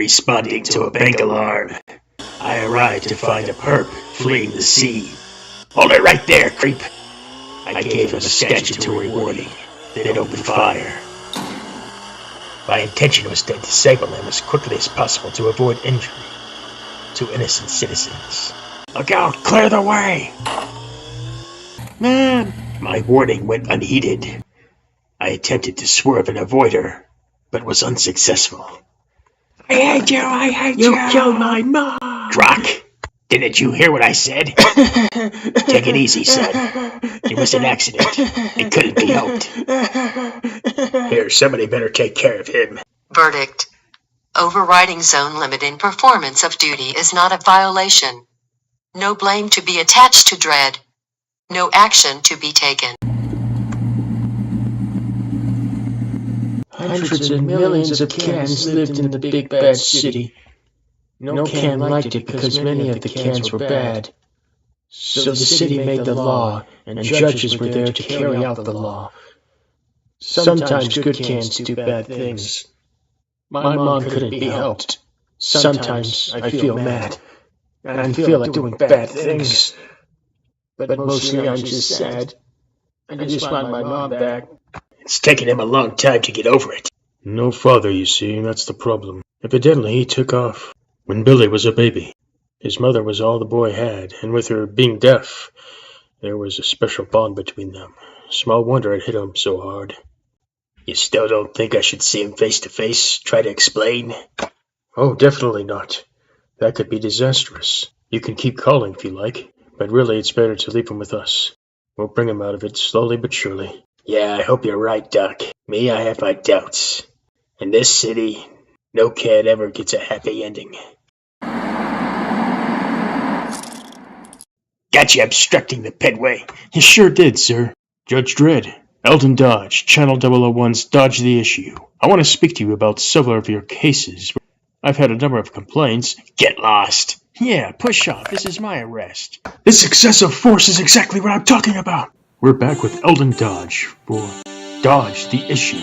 responding to a bank alarm. I arrived to find a perp fleeing the scene. Hold it right there, creep. I gave him a statutory warning, then opened fire. My intention was to disable him as quickly as possible to avoid injury to innocent citizens. Look out! Clear the way! Man! My warning went unheeded. I attempted to swerve and avoid her, but was unsuccessful. I hate you! I hate you! You killed my mom! Drock! Didn't you hear what I said? Take it easy, son. It was an accident. It couldn't be helped. Here, somebody better take care of him. Verdict. Overriding zone limiting performance of duty is not a violation. No blame to be attached to Dredd. No action to be taken. Hundreds of millions of cans lived in the big bad city. No can liked it because many of the cans were bad. So the city made the law, and judges were there to carry out the law. Sometimes good cans do bad things. My mom couldn't be helped. Sometimes I feel mad, and I feel like doing bad things. But mostly I'm just sad. I just want my mom back. It's taken him a long time to get over it. No father, you see, that's the problem. Evidently he took off when Billy was a baby. His mother was all the boy had, and with her being deaf, there was a special bond between them. Small wonder it hit him so hard. You still don't think I should see him face to face, try to explain? Oh, definitely not. That could be disastrous. You can keep calling if you like, but really it's better to leave him with us. We'll bring him out of it slowly but surely. Yeah, I hope you're right, Doc. Me, I have my doubts. In this city, no kid ever gets a happy ending. Got you obstructing the pedway. You sure did, sir. Judge Dredd, Eldon Dodge, Channel 001's Dodge the Issue. I want to speak to you about several of your cases. I've had a number of complaints. Get lost. Yeah, push off. This is my arrest. This excessive force is exactly what I'm talking about. We're back with Eldon Dodge for Dodge the Issue.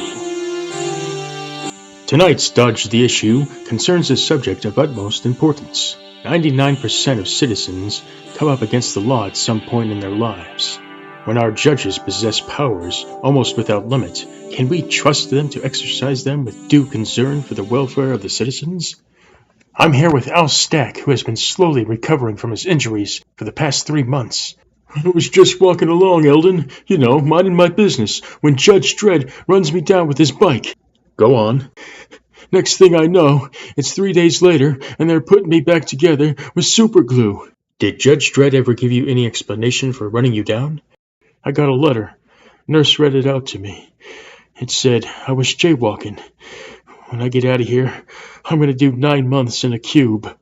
Tonight's Dodge the Issue concerns a subject of utmost importance. 99% of citizens come up against the law at some point in their lives. When our judges possess powers almost without limit, can we trust them to exercise them with due concern for the welfare of the citizens? I'm here with Al Stack, who has been slowly recovering from his injuries for the past 3 months. I was just walking along, Eldon, minding my business, when Judge Dredd runs me down with his bike. Go on. Next thing I know, it's 3 days later, and they're putting me back together with super glue. Did Judge Dredd ever give you any explanation for running you down? I got a letter. Nurse read it out to me. It said I was jaywalking. When I get out of here, I'm going to do 9 months in a cube.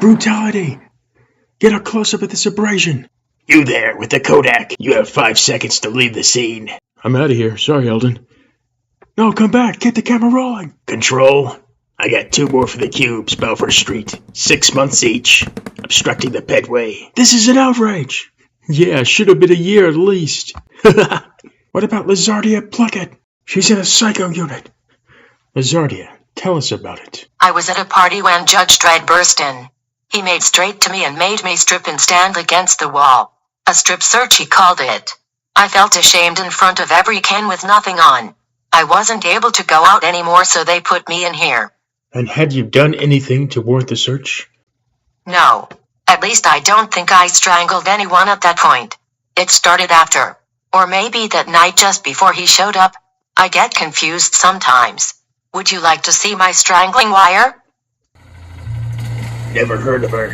Brutality! Get a close-up of this abrasion. You there with the Kodak. You have 5 seconds to leave the scene. I'm out of here. Sorry, Eldon. No, come back. Get the camera rolling. Control. I got 2 more for the cubes, Belfer Street. 6 months each. Obstructing the pedway. This is an outrage. Yeah, should have been a year at least. What about Lizardia Pluckett? She's in a psycho unit. Lizardia, tell us about it. I was at a party when Judge Dredd burst in. He made straight to me and made me strip and stand against the wall. A strip search, he called it. I felt ashamed in front of every can with nothing on. I wasn't able to go out anymore, so they put me in here. And had you done anything to warrant the search? No. At least I don't think I strangled anyone at that point. It started after. Or maybe that night just before he showed up. I get confused sometimes. Would you like to see my strangling wire? Never heard of her.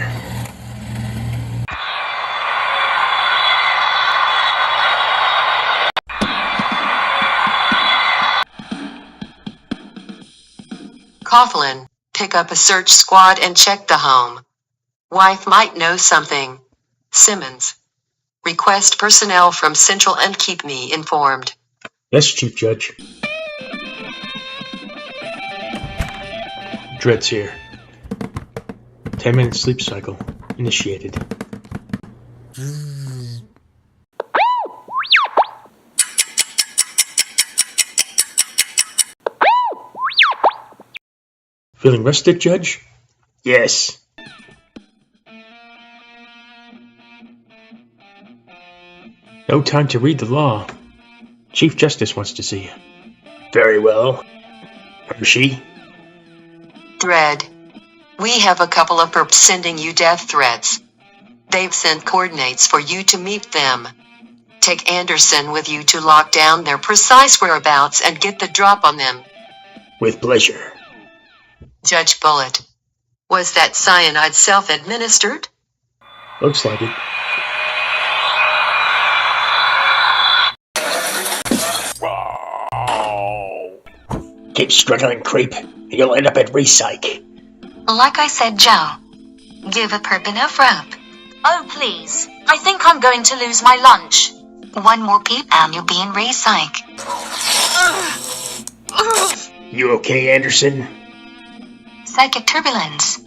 Coughlin, pick up a search squad and check the home. Wife might know something. Simmons, request personnel from Central and keep me informed. Yes, Chief Judge. Dredd's here. 10-minute sleep cycle initiated. Feeling rested, Judge? Yes. No time to read the law. Chief Justice wants to see you. Very well. Hershey? Dredd. We have a couple of perps sending you death threats. They've sent coordinates for you to meet them. Take Anderson with you to lock down their precise whereabouts and get the drop on them. With pleasure. Judge Bullet. Was that cyanide self-administered? Looks like it. Keep struggling, creep, and you'll end up at Recyc. Like I said, Joe, give a perp enough rope. Oh, please. I think I'm going to lose my lunch. One more peep and you'll be in Recyc. You okay, Anderson? Psychic turbulence.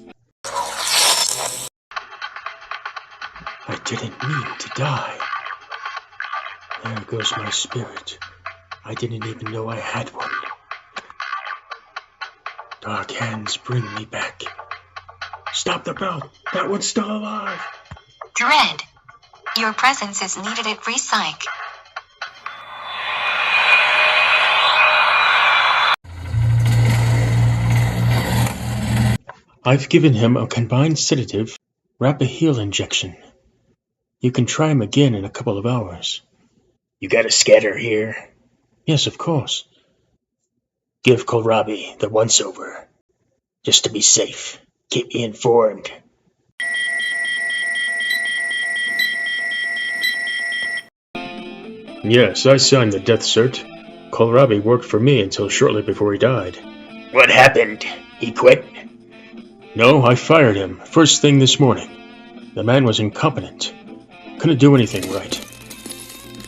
I didn't mean to die. There goes my spirit. I didn't even know I had one. Dark hands bring me back. Stop the bell! That one's still alive! Dredd, your presence is needed at Recyc. I've given him a combined sedative, rapid-heal injection. You can try him again in a couple of hours. You got a scatter here? Yes, of course. Give Kohlrabi the once-over. Just to be safe. Keep me informed. Yes, I signed the death cert. Kohlrabi worked for me until shortly before he died. What happened? He quit? No, I fired him first thing this morning. The man was incompetent. Couldn't do anything right.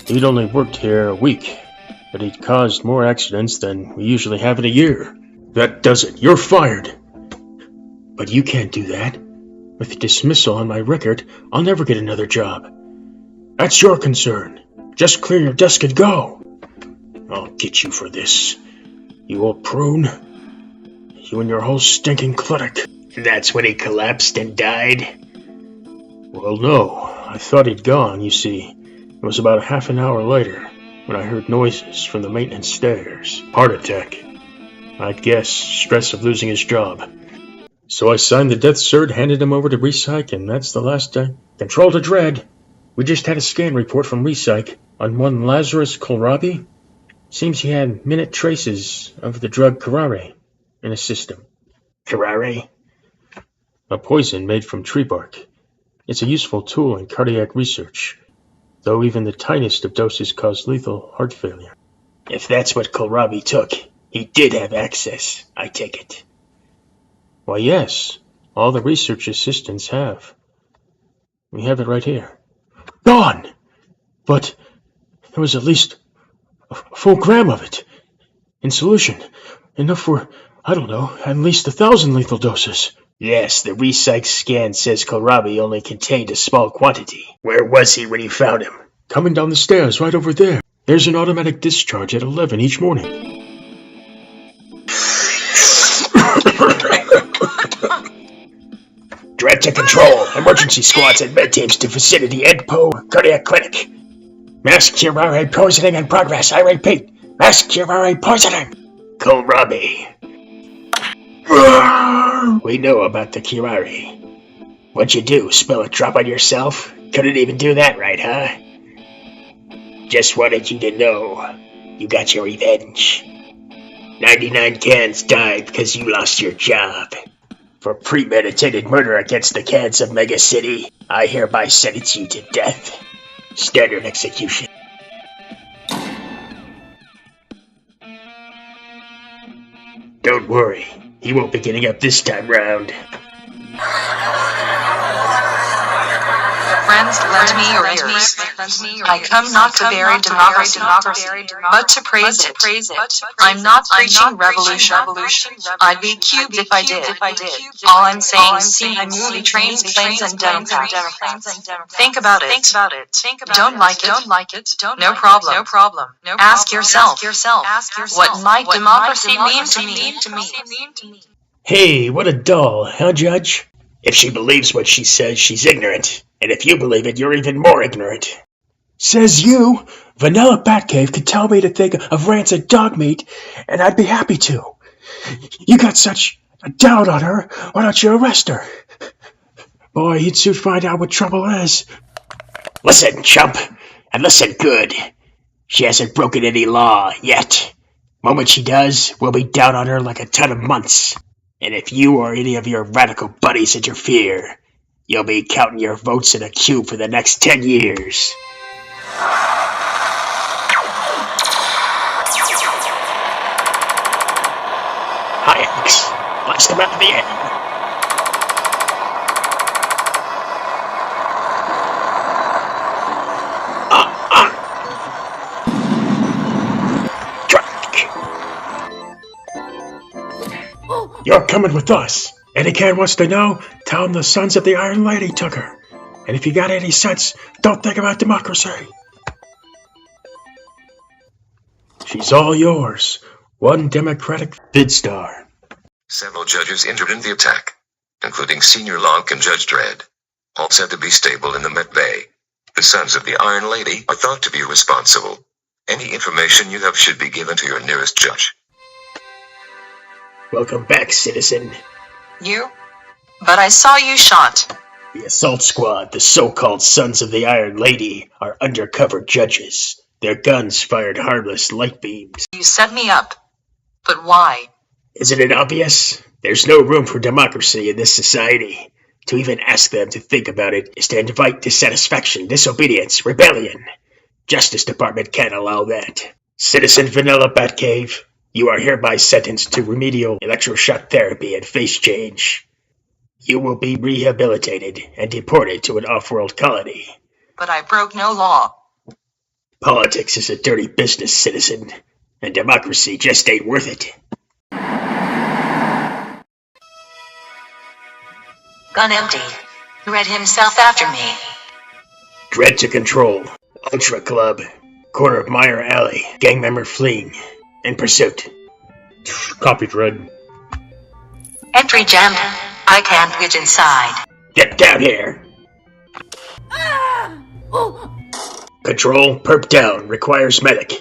He'd only worked here a week, but he'd caused more accidents than we usually have in a year. That does it. You're fired. But you can't do that. With dismissal on my record, I'll never get another job. That's your concern. Just clear your desk and go. I'll get you for this, you old prune. You and your whole stinking clinic. That's when he collapsed and died? Well, no. I thought he'd gone, you see. It was about half an hour later when I heard noises from the maintenance stairs. Heart attack. I'd guess stress of losing his job. So I signed the death cert, handed him over to Recyc, and that's the last I... Control to Dredd. We just had a scan report from Recyc on one Lazarus Kohlrabi. Seems he had minute traces of the drug curare in his system. Curare? A poison made from tree bark. It's a useful tool in cardiac research, though even the tiniest of doses cause lethal heart failure. If that's what Kohlrabi took, he did have access, I take it. Why, yes. All the research assistants have. We have it right here. Gone! But there was at least a full gram of it. In solution. Enough for, I don't know, at least 1,000 lethal doses. Yes, the Recyc scan says Kohlrabi only contained a small quantity. Where was he when you found him? Coming down the stairs, right over there. There's an automatic discharge at 11 each morning. Dredd to control. Emergency squads and med teams to vicinity EDPO Cardiac Clinic. Mass curare poisoning in progress. I repeat, mass curare poisoning. Kohlrabi. We know about the curare. What'd you do, spill a drop on yourself? Couldn't even do that right, huh? Just wanted you to know. You got your revenge. 99 cans died because you lost your job. For premeditated murder against the cans of Mega City, I hereby sentence you to death. Standard execution. Don't worry, he won't be getting up this time round. Friends, lend me your ears. I come not to bury democracy, but to praise it. I'm not preaching revolution. I'd be cubed if I did. All I'm saying is see movie trains, planes, and Democrats. Think about it. Don't like it. No problem. Ask yourself, what might democracy mean to me? Hey, what a doll, huh, Judge? If she believes what she says, she's ignorant. And if you believe it, you're even more ignorant. Says you! Vanilla Batcave could tell me to think of rancid dog meat, and I'd be happy to. You got such a doubt on her, why don't you arrest her? Boy, you'd soon find out what trouble is. Listen, chump, and listen good. She hasn't broken any law yet. Moment she does, we'll be down on her like a ton of months. And if you or any of your radical buddies interfere, you'll be counting your votes in a cube for the next 10 years. Hi, Alex. Blast him out of the air. You're coming with us. Any can wants to know, tell him the Sons of the Iron Lady took her. And if you got any sense, don't think about democracy. She's all yours. One democratic Vidstar. Several judges injured in the attack, including Senior Lonk and Judge Dredd, all said to be stable in the Met Bay. The Sons of the Iron Lady are thought to be responsible. Any information you have should be given to your nearest judge. Welcome back, citizen. You? But I saw you shot. The assault squad, the so-called Sons of the Iron Lady, are undercover judges. Their guns fired harmless light beams. You set me up. But why? Isn't it obvious? There's no room for democracy in this society. To even ask them to think about it is to invite dissatisfaction, disobedience, rebellion. Justice Department can't allow that. Citizen Vanilla Batcave, you are hereby sentenced to remedial electroshock therapy and face change. You will be rehabilitated and deported to an off-world colony. But I broke no law. Politics is a dirty business, citizen, and democracy just ain't worth it. Gun empty. Dredd himself after me. Dredd to control. Ultra Club. Corner of Meyer Alley. Gang member fleeing. In pursuit. Copy, Dredd. Entry jammed. I can't get inside. Get down here. Control, perp down. Requires medic.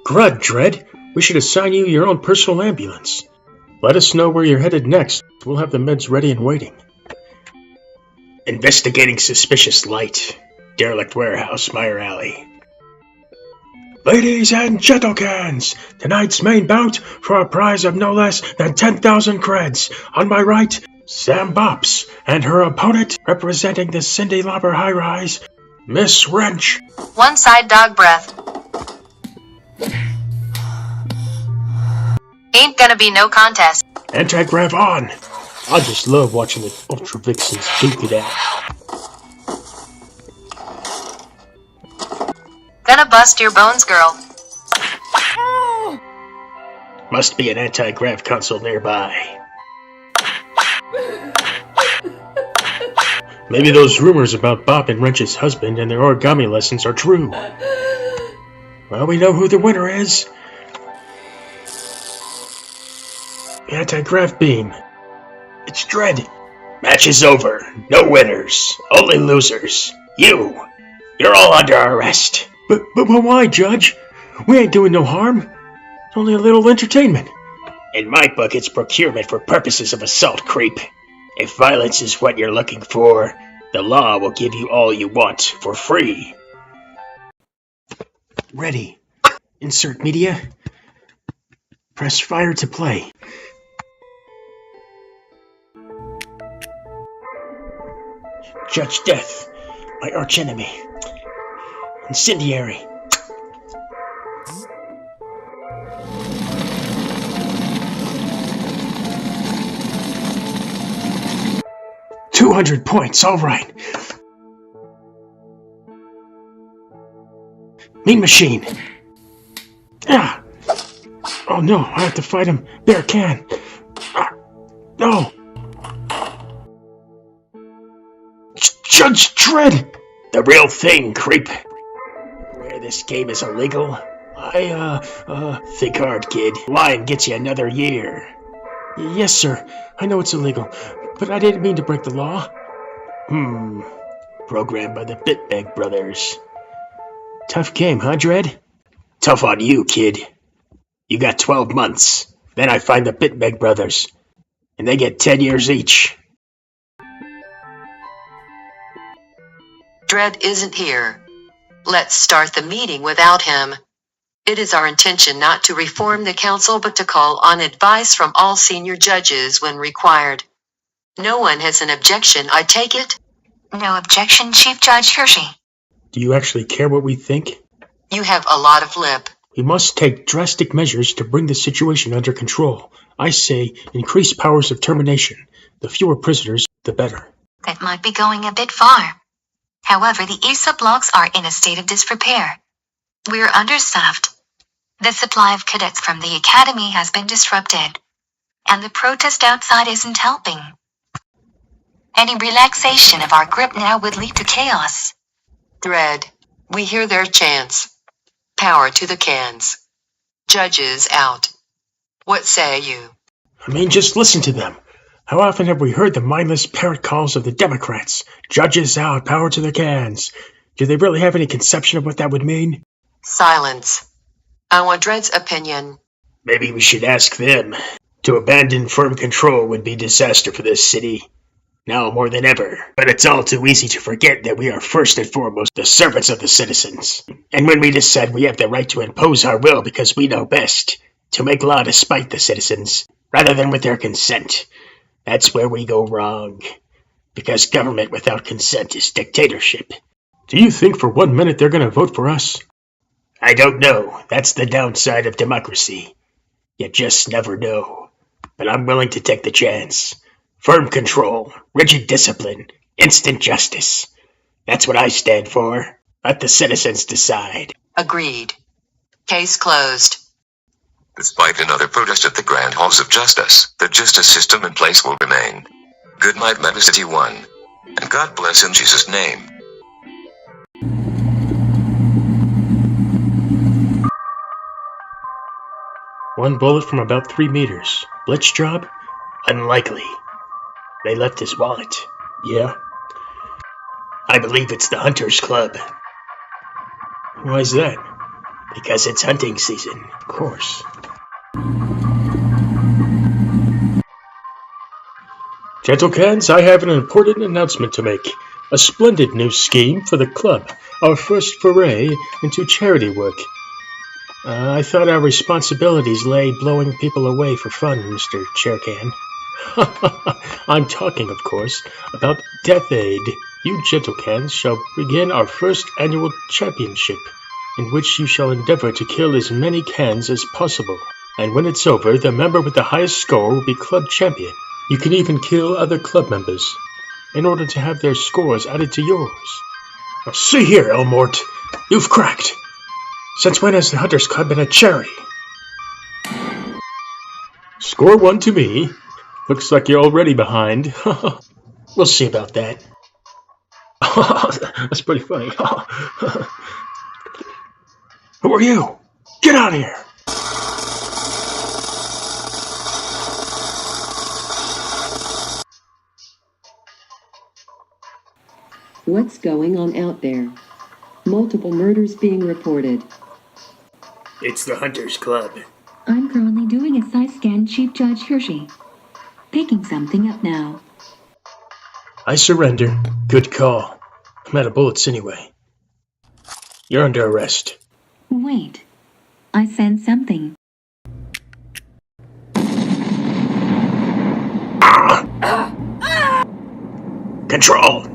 Crud, Dredd. We should assign you your own personal ambulance. Let us know where you're headed next. We'll have the meds ready and waiting. Investigating suspicious light. Derelict warehouse, Meyer Alley. Ladies and gentlecans, tonight's main bout for a prize of no less than 10,000 creds. On my right, Sam Bops, and her opponent, representing the Cindy Lauper High Rise, Miss Wrench. One side dog breath. Ain't gonna be no contest. Anti-grav on. I just love watching the Ultra-Vixens duke it out. Gonna bust your bones, girl. Must be an anti-grav console nearby. Maybe those rumors about Bop and Wrench's husband and their origami lessons are true. Well, we know who the winner is. Anti-grav beam. It's Dredd. Match is over. No winners. Only losers. You're all under arrest. But why, Judge? We ain't doing no harm. It's only a little entertainment. In my book, it's procurement for purposes of assault, creep. If violence is what you're looking for, the law will give you all you want for free. Ready. Insert media. Press fire to play. Judge Death, my archenemy. Incendiary. $200 points, all right. Mean Machine. Ah. Oh no, I have to fight him. Bear can. Ah. No. Judge Dredd. The real thing, creep. Where this game is illegal, think hard, kid. Lying gets you another year. Yes, sir. I know it's illegal, but I didn't mean to break the law. Programmed by the Bitbag brothers. Tough game, huh, Dredd? Tough on you, kid. You got 12 months. Then I find the Bitbag brothers, and they get 10 years each. Dredd isn't here. Let's start the meeting without him. It is our intention not to reform the council but to call on advice from all senior judges when required. No one has an objection, I take it? No objection, Chief Judge Hershey. Do you actually care what we think? You have a lot of lip. We must take drastic measures to bring the situation under control. I say increase powers of termination. The fewer prisoners, the better. That might be going a bit far. However, the ESA blocks are in a state of disrepair. We're understaffed. The supply of cadets from the academy has been disrupted, and the protest outside isn't helping. Any relaxation of our grip now would lead to chaos. Dredd, we hear their chants. Power to the cans. Judges out. What say you? I mean, just listen to them. How often have we heard the mindless parrot calls of the Democrats? Judges out, power to the cans. Do they really have any conception of what that would mean? Silence. I want Dredd's opinion. Maybe we should ask them. To abandon firm control would be disaster for this city. Now more than ever. But it's all too easy to forget that we are first and foremost the servants of the citizens. And when we decide we have the right to impose our will because we know best, to make law to spite the citizens, rather than with their consent, that's where we go wrong. Because government without consent is dictatorship. Do you think for 1 minute they're going to vote for us? I don't know. That's the downside of democracy. You just never know. But I'm willing to take the chance. Firm control, rigid discipline, instant justice. That's what I stand for. Let the citizens decide. Agreed. Case closed. Despite another protest at the Grand Halls of Justice, the justice system in place will remain. Good night, Medicity One. And God bless in Jesus' name. One bullet from about 3 meters. Blitz job? Unlikely. They left his wallet. Yeah. I believe it's the Hunters Club. Why's that? Because it's hunting season. Of course. Gentlecans, I have an important announcement to make. A splendid new scheme for the club. Our first foray into charity work. I thought our responsibilities lay blowing people away for fun, Mr. Chaircan. I'm talking, of course, about Death Aid. You gentlecans shall begin our first annual championship, in which you shall endeavor to kill as many cans as possible. And when it's over, the member with the highest score will be club champion. You can even kill other club members, in order to have their scores added to yours. Now see here, Elmort. You've cracked. Since when has the Hunters Club been a charity? Score 1 to me. Looks like you're already behind. We'll see about that. That's pretty funny. Who are you? Get out of here! What's going on out there? Multiple murders being reported. It's the Hunters Club. I'm currently doing a side scan, Chief Judge Hershey. Picking something up now. I surrender. Good call. I'm out of bullets anyway. You're under arrest. Wait. I sense something. Control!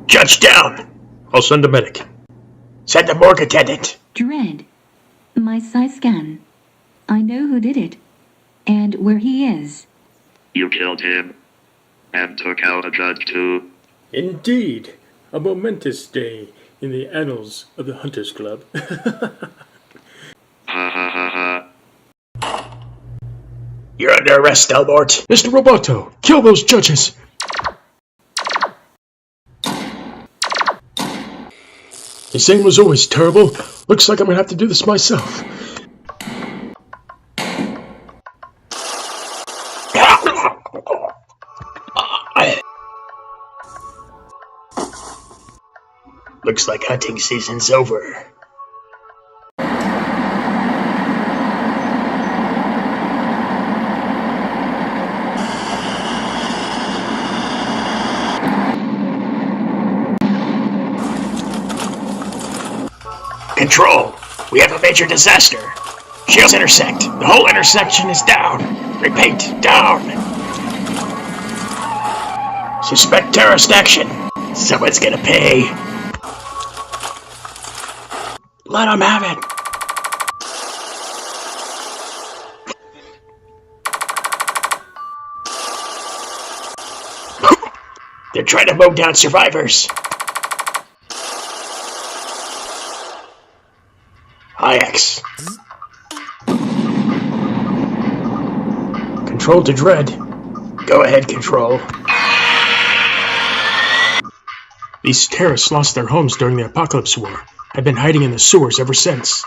Judge down! I'll send a medic. Send the morgue attendant. Dredd. My side scan. I know who did it. And where he is. You killed him. And took out a judge too. Indeed. A momentous day in the annals of the Hunters Club. Ha ha ha ha. You're under arrest, Elmort. Mr. Roboto, kill those judges! His aim was always terrible. Looks like I'm gonna have to do this myself. Looks like hunting season's over. Control! We have a major disaster! Shields intersect! The whole intersection is down! Repeat, down! Suspect terrorist action! Someone's gonna pay! Let them have it! They're trying to mow down survivors! IX. Control to Dredd. Go ahead, Control. These terrorists lost their homes during the Apocalypse War. Have been hiding in the sewers ever since.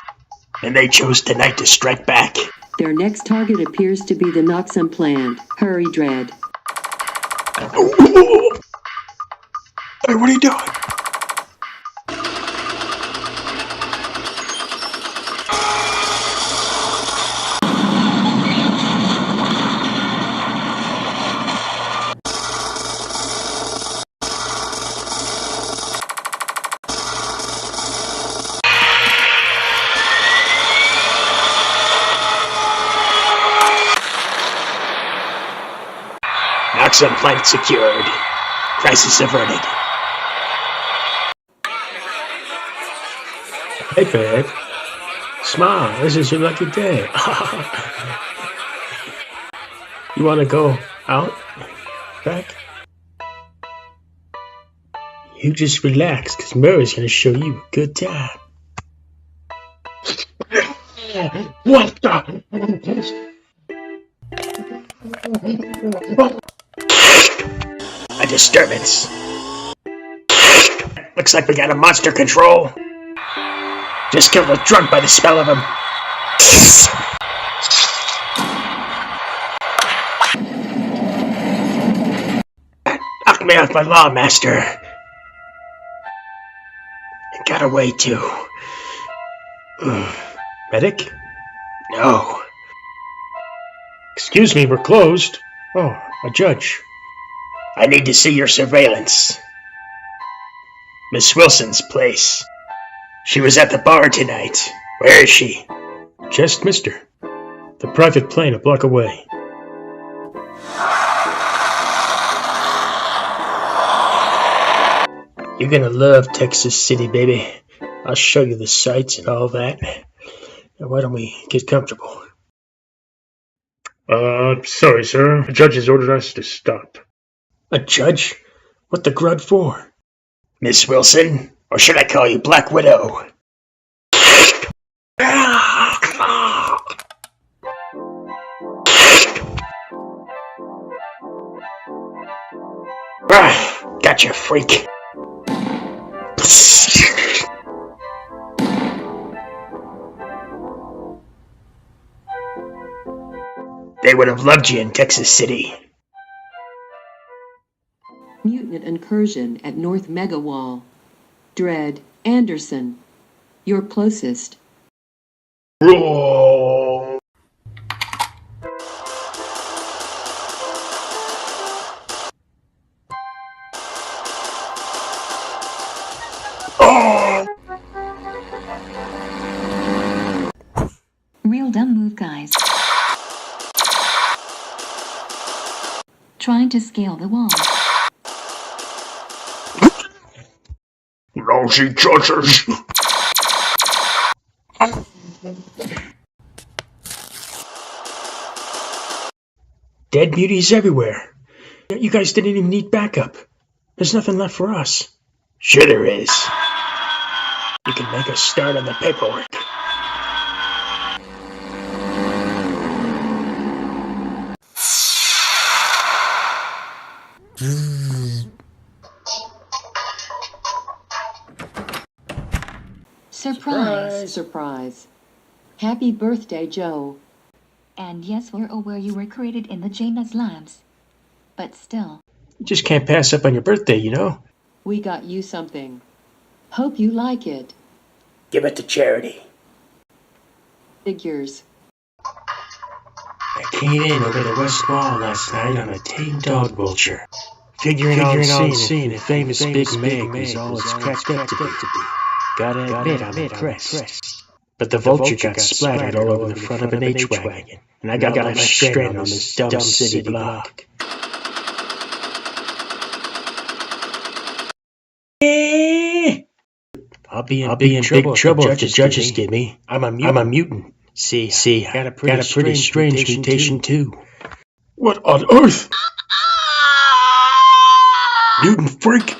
And they chose tonight to strike back. Their next target appears to be the Noxum plant. Hurry, Dredd. Hey, what are you doing? Noxum plant secured. Crisis averted. Hey, babe. Smile. This is your lucky day. You want to go out? Back? You just relax, because Murray's going to show you a good time. What the? A disturbance. Looks like we got a monster Control. Just killed a drunk by the smell of him. Knocked me off my law, Master. And got away too. Medic? No. Excuse me, we're closed. Oh, a judge. I need to see your surveillance. Miss Wilson's place. She was at the bar tonight. Where is she? Just missed her. The private plane a block away. You're gonna love Texas City, baby. I'll show you the sights and all that. Now why don't we get comfortable? Sorry, sir. The judge has ordered us to stop. A judge? What the grud for? Miss Wilson? Or should I call you Black Widow? Gotcha, freak. They would have loved you in Texas City. Mutant incursion at North Megawall. Dredd, Anderson. You're closest. Roar. Oh. Real dumb move, guys. Trying to scale the wall. Lousy judges. Dead beauties everywhere. You guys didn't even need backup. There's nothing left for us. Sure there is. You can make a start on the paperwork. Surprise! Surprise. Happy birthday, Joe. And yes, we're aware you were created in the Janus labs. But still. You just can't pass up on your birthday, you know? We got you something. Hope you like it. Give it to charity. Figures. I came in over the west wall last night on a tame dog vulture. Figuring on seeing if famous Big Meg was all it's cracked up to be. Gotta admit, I'm impressed. But the vulture got splattered all over the front of an H-Wagon, and I got left stranded on this dumb city block. I'll be in big trouble if the judges get me. I'm a mutant. See, I got a pretty strange mutation too. What on earth? Mutant freak!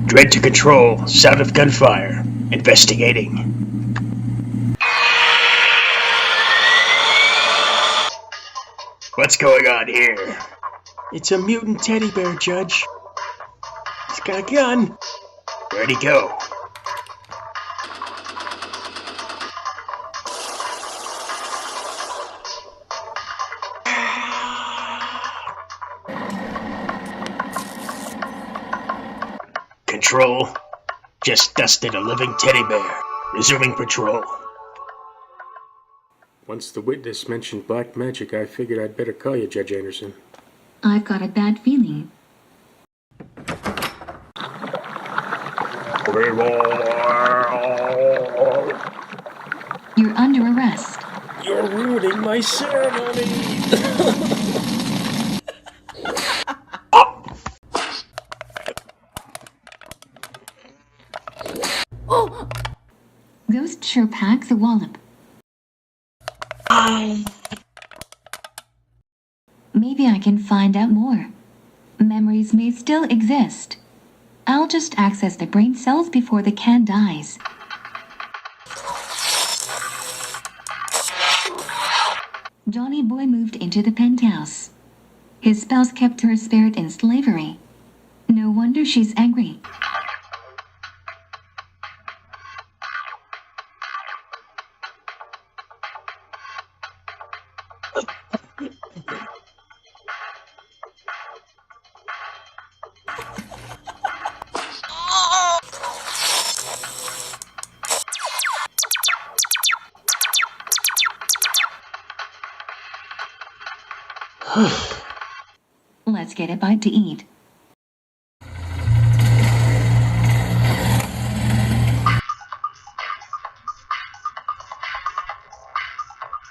Dredd to control. Sound of gunfire. Investigating. What's going on here? It's a mutant teddy bear, Judge. He's got a gun. Where'd he go? Control. Just dusted a living teddy bear. Resuming patrol. Once the witness mentioned black magic, I figured I'd better call you, Judge Anderson. I've got a bad feeling. You're under arrest. You're ruining my ceremony. Ghost sure packs a wallop. Maybe I can find out more. Memories may still exist. I'll just access the brain cells before the can dies. Johnny Boy moved into the penthouse. His spouse kept her spirit in slavery. No wonder she's angry. Let's get a bite to eat.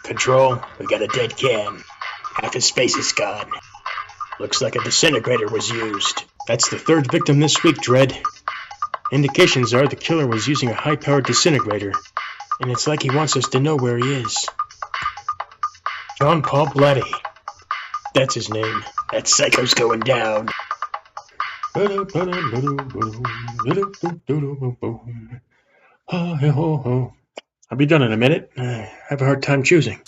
Control, we got a dead can. Half his face is gone. Looks like a disintegrator was used. That's the third victim this week, Dredd. Indications are the killer was using a high-powered disintegrator, and it's like he wants us to know where he is. John Paul Blatty. That's his name. That psycho's going down. I'll be done in a minute. I have a hard time choosing.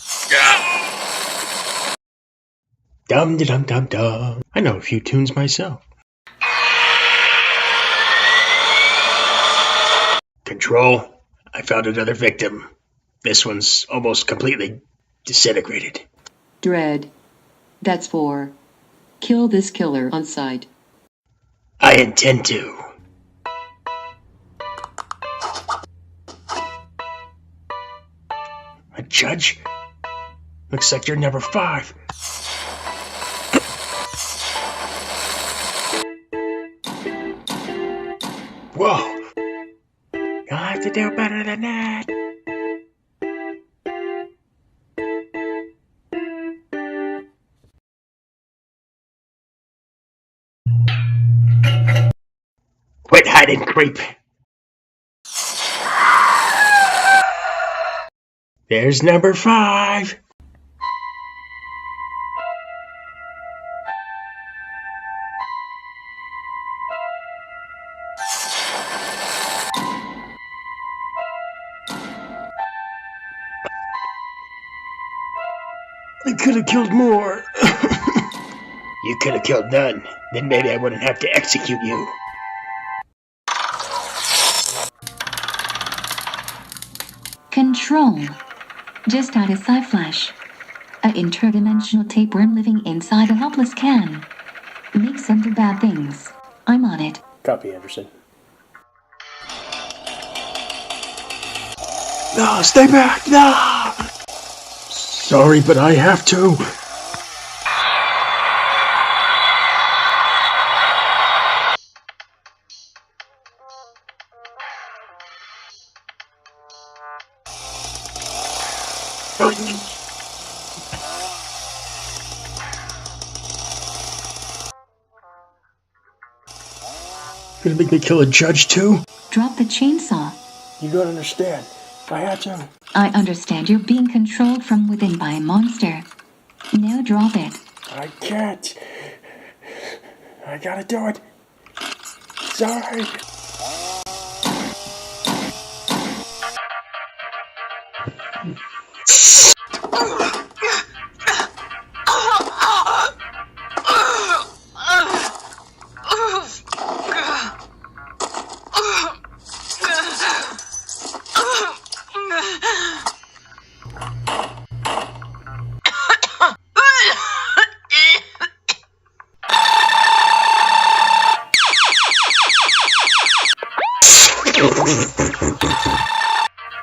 Dum-de-dum-dum-dum. I know a few tunes myself. Control, I found another victim. This one's almost completely disintegrated. Dredd. That's 4. Kill this killer on sight. I intend to. A judge? Looks like you're number 5. Whoa! You'll have to do better than that. Quit hiding, creep. There's number 5. I could have killed more. You could have killed none. Then maybe I wouldn't have to execute you. Control. Just had a sci-flash. An interdimensional tapeworm living inside a helpless can. makes them do bad things. I'm on it. Copy, Anderson. No, stay back! No! Sorry, but I have to. Gonna make me kill a judge too? Drop the chainsaw. You don't understand. I had to. I understand you're being controlled from within by a monster. Now drop it. I can't. I gotta do it. Sorry.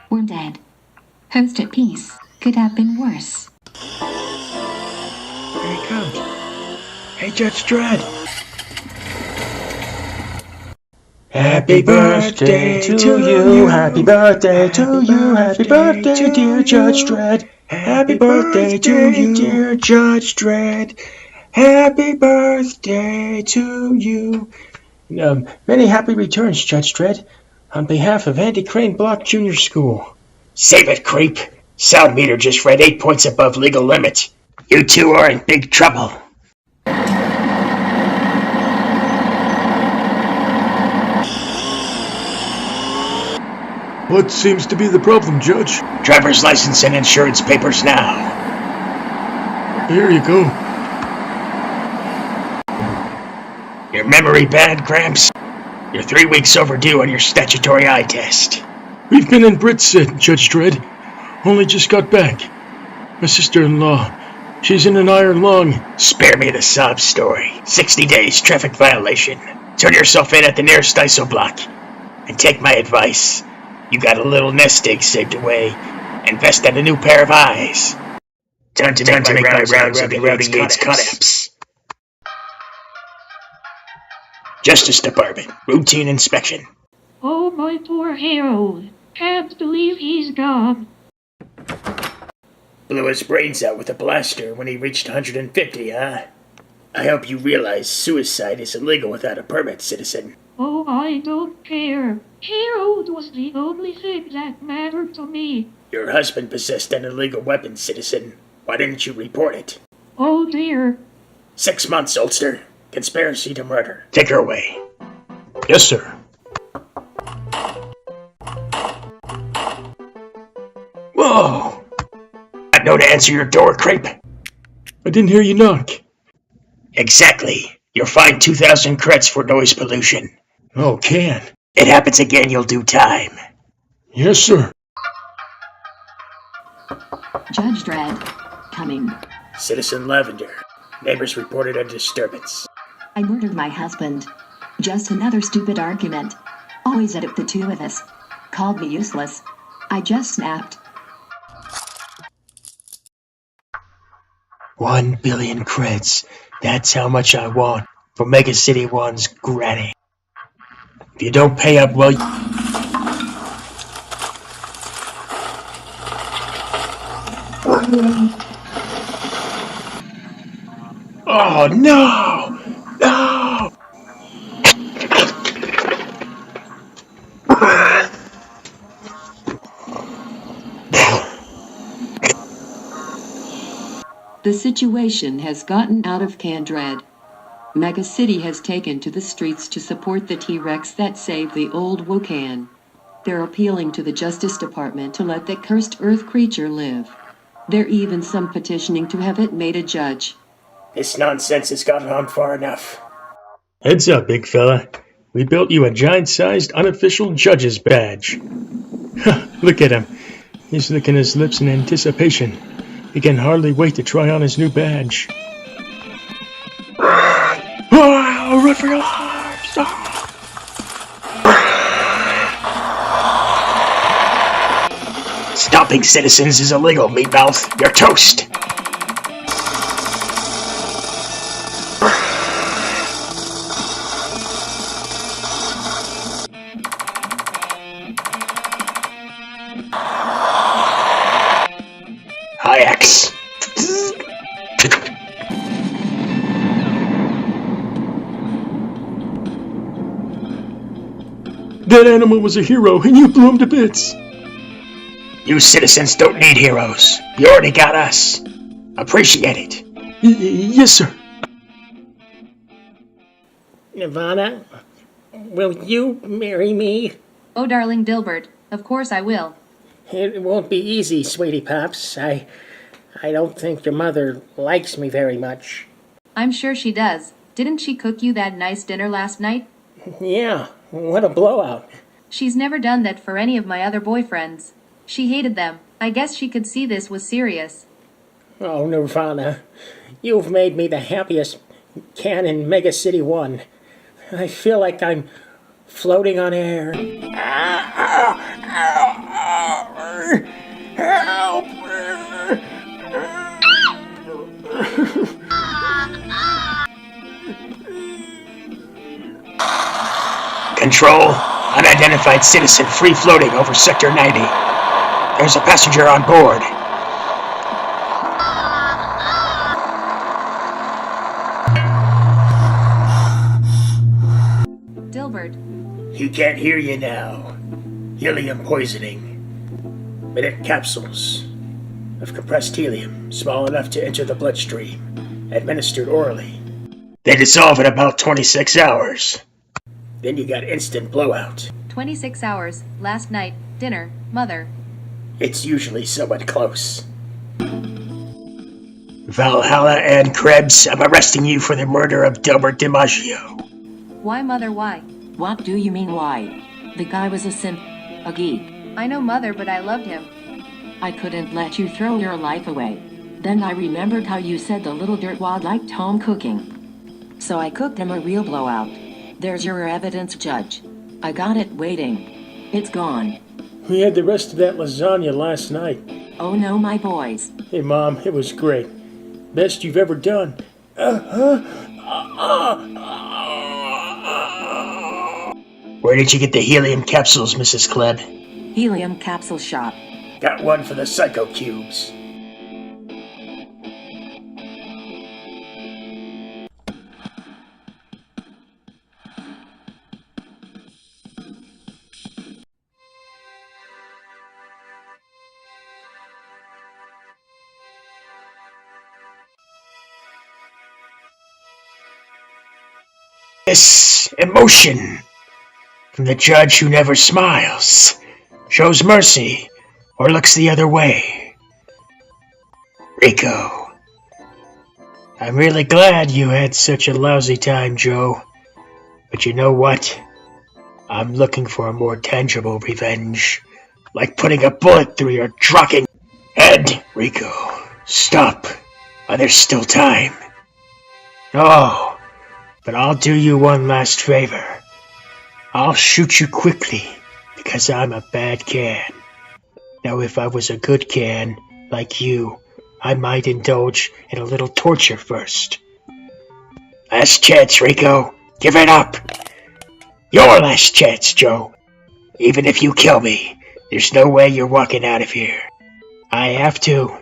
We're dead. Host at peace. Could have been worse. Here he comes. Hey, Judge Dredd. Happy birthday to you. Happy birthday to you. Happy birthday, dear Judge Dredd. Happy birthday to you, dear Judge Dredd. Happy birthday to you. Many happy returns, Judge Dredd. On behalf of Andy Crane Block Junior School. Save it, creep. Sound meter just read 8 points above legal limit. You two are in big trouble. What seems to be the problem, Judge? Driver's license and insurance papers now. Here you go. Your memory bad, Gramps? You're 3 weeks overdue on your statutory eye test. We've been in Britsit, Judge Dredd. Only just got back. My sister-in-law. She's in an iron lung. Spare me the sob story. 60 days traffic violation. Turn yourself in at the nearest ISO block. And take my advice. You got a little nest egg saved away. Invest in a new pair of eyes. Time to make my rounds of the Gates cut-ups. Justice Department. Routine inspection. Oh, my poor Harold. Can't believe he's gone. Blew his brains out with a blaster when he reached 150, huh? I hope you realize suicide is illegal without a permit, citizen. Oh, I don't care. Harold was the only thing that mattered to me. Your husband possessed an illegal weapon, citizen. Why didn't you report it? Oh, dear. 6 months, Ulster. Conspiracy to murder. Take her away. Yes, sir. Whoa! I know to answer your door, creep. I didn't hear you knock. Exactly. You're fined 2,000 creds for noise pollution. Oh, can. It happens again, you'll do time. Yes, sir. Judge Dredd, coming. Citizen Lavender. Neighbors reported a disturbance. I murdered my husband. Just another stupid argument. Always out of the two of us. Called me useless. I just snapped. 1 billion creds. That's how much I want for Mega City 1's granny. If you don't pay up, well... Oh, no! No! The situation has gotten out of hand, Dredd. Mega City has taken to the streets to support the T-Rex that saved the old Wokan. They're appealing to the Justice Department to let the cursed Earth creature live. There's even some petitioning to have it made a judge. This nonsense has gone on far enough. Heads up, big fella. We built you a giant-sized unofficial judge's badge. Look at him. He's licking his lips in anticipation. He can hardly wait to try on his new badge. Ah! out for your lives! Stopping citizens is illegal, meatmouth. You're toast. Hi-X. That animal was a hero, and you blew him to bits. You citizens don't need heroes. You already got us. Appreciate it. Yes, sir. Nirvana, will you marry me? Oh, darling Dilbert, of course I will. It won't be easy, sweetie pops. I don't think your mother likes me very much. I'm sure she does. Didn't she cook you that nice dinner last night? Yeah, what a blowout. She's never done that for any of my other boyfriends. She hated them. I guess she could see this was serious. Oh, Nirvana, you've made me the happiest can in Mega City 1. I feel like I'm floating on air. Help! Control, unidentified citizen free floating over Sector 90. There's a passenger on board. Dilbert. He can't hear you now. Helium poisoning. Minute capsules of compressed helium, small enough to enter the bloodstream, administered orally. They dissolve in about 26 hours. Then you got instant blowout. 26 hours, last night, dinner, mother. It's usually somewhat close. Valhalla and Krebs, I'm arresting you for the murder of Delbert DiMaggio. Why, mother, why? What do you mean why? The guy was a simp, a geek. I know, mother, but I loved him. I couldn't let you throw your life away. Then I remembered how you said the little dirtwad liked home cooking. So I cooked him a real blowout. There's your evidence, Judge. I got it waiting. It's gone. We had the rest of that lasagna last night. Oh no, my boys. Hey, Mom, it was great. Best you've ever done. Where did you get the helium capsules, Mrs. Klebb? Helium capsule shop. Got one for the psycho cubes. This emotion from the judge who never smiles, shows mercy, or looks the other way. Rico, I'm really glad you had such a lousy time, Joe. But you know what? I'm looking for a more tangible revenge, like putting a bullet through your drocking head. Rico, stop, while there's still time. Oh, but I'll do you one last favor. I'll shoot you quickly, because I'm a bad can. Now if I was a good can, like you, I might indulge in a little torture first. Last chance, Rico. Give it up. Your last chance, Joe. Even if you kill me, there's no way you're walking out of here. I have to,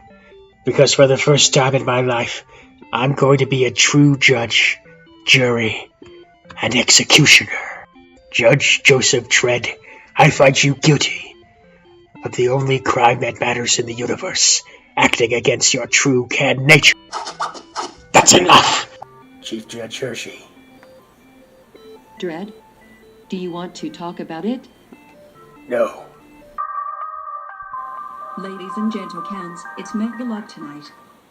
because for the first time in my life, I'm going to be a true judge, jury, and executioner. Judge Joseph Dredd, I find you guilty of the only crime that matters in the universe, acting against your true can nature. That's enough! Chief Judge Hershey. Dredd, do you want to talk about it? No. Ladies and gentlecans, it's Mega Lot tonight.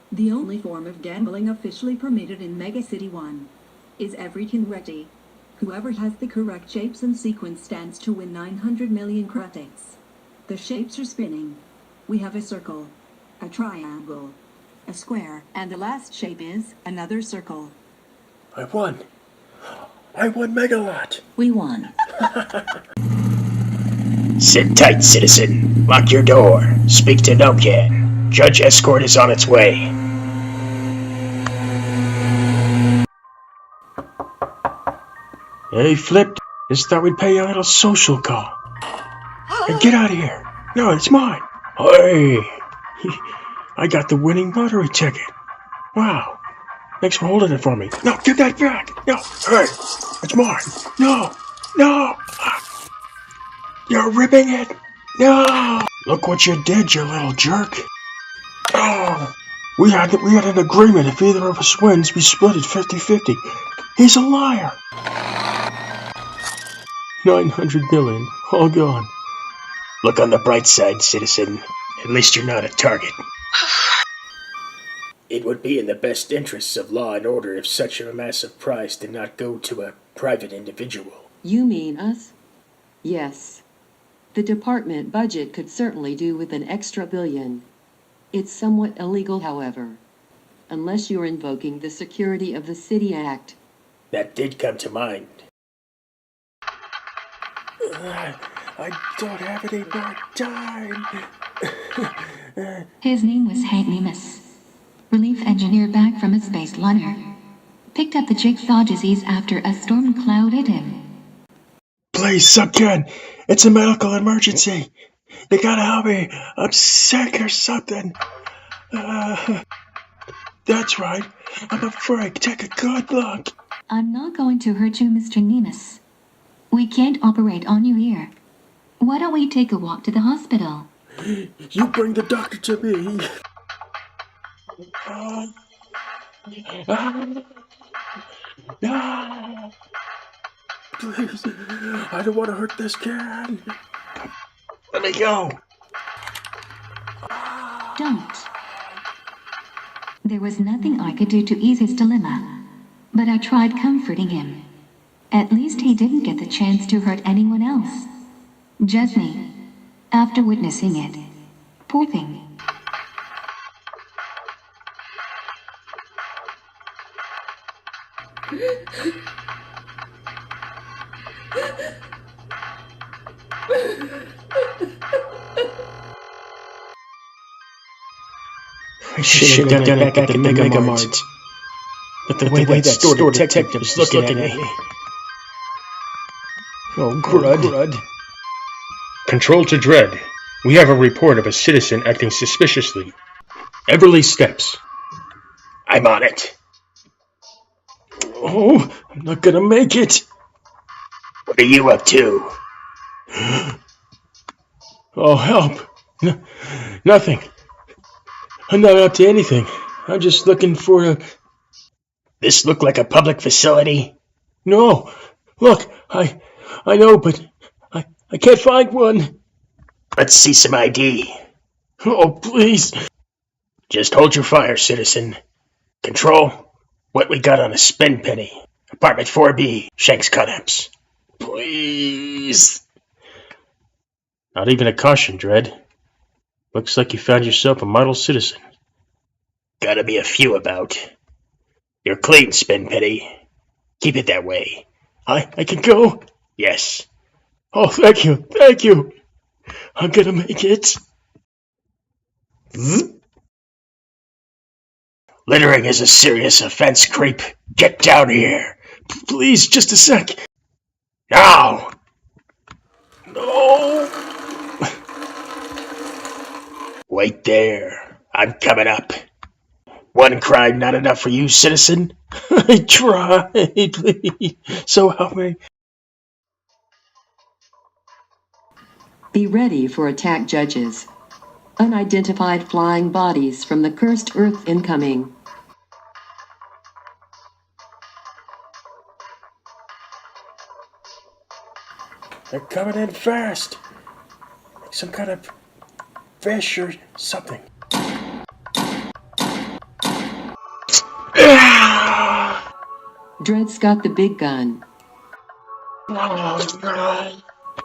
The only form of gambling officially permitted in Mega City 1. Is everything ready? Whoever has the correct shapes and sequence stands to win 900 million credits. The shapes are spinning. We have a circle, a triangle, a square, and the last shape is another circle. I won. I won Megalot. We won. Sit tight, citizen. Lock your door. Speak to Numbcan. Judge escort is on its way. Hey, Flip. Just thought we'd pay you a little social call. Hey, get out of here. No, it's mine. Hey. I got the winning lottery ticket. Wow. Thanks for holding it for me. No, give that back. No. Hey, it's mine. No. No. You're ripping it. No. Look what you did, you little jerk. Oh. We had an agreement. If either of us wins, we split it 50-50. He's a liar. 900 million. All gone. Look on the bright side, citizen. At least you're not a target. It would be in the best interests of law and order if such a massive prize did not go to a private individual. You mean us? Yes. The department budget could certainly do with an extra billion. It's somewhat illegal, however. Unless you're invoking the Security of the City Act. That did come to mind. I don't have any more time. His name was Hank Nemus. Relief engineer back from a space liner. Picked up the jigsaw disease after a storm clouded him. Please, Subcan, it's a medical emergency. You gotta help me. I'm sick or something. That's right. I'm a freak. Take a good look. I'm not going to hurt you, Mr. Nemus. We can't operate on you here. Why don't we take a walk to the hospital? You bring the doctor to me. No. Please, I don't want to hurt this kid. Let me go. Don't. There was nothing I could do to ease his dilemma, but I tried comforting him. At least he didn't get the chance to hurt anyone else. Just me. After witnessing it. Poor thing. I should have done it back at the Mega Mart. But the way that store detective was looking at me. Oh, crud. Control to Dredd. We have a report of a citizen acting suspiciously. Everly Steps. I'm on it. Oh, I'm not gonna make it. What are you up to? Oh, help. Nothing. I'm not up to anything. I'm just looking for a... This look like a public facility? No. Look, I know, but I can't find one. Let's see some ID. Oh, please. Just hold your fire, citizen. Control, what we got on a spin penny? Apartment 4B, Shanks Cutapps. Please. Not even a caution, Dredd. Looks like you found yourself a model citizen. Gotta be a few about. You're clean, spin penny. Keep it that way. I can go? Yes. Oh, thank you. I'm gonna make it. Littering is a serious offense, creep. Get down here. Please, just a sec. Now! No! Wait there. I'm coming up. One crime not enough for you, citizen? I tried, please. So help me. Be ready for attack, judges. Unidentified flying bodies from the cursed Earth incoming. They're coming in fast. Like some kind of fish or something. Dredd's got the big gun.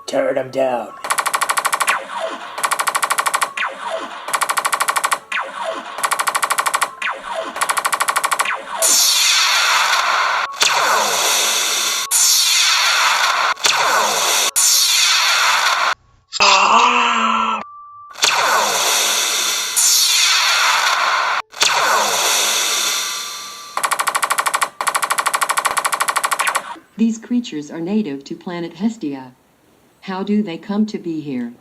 Turn him down. These creatures are native to planet Hestia. How do they come to be here?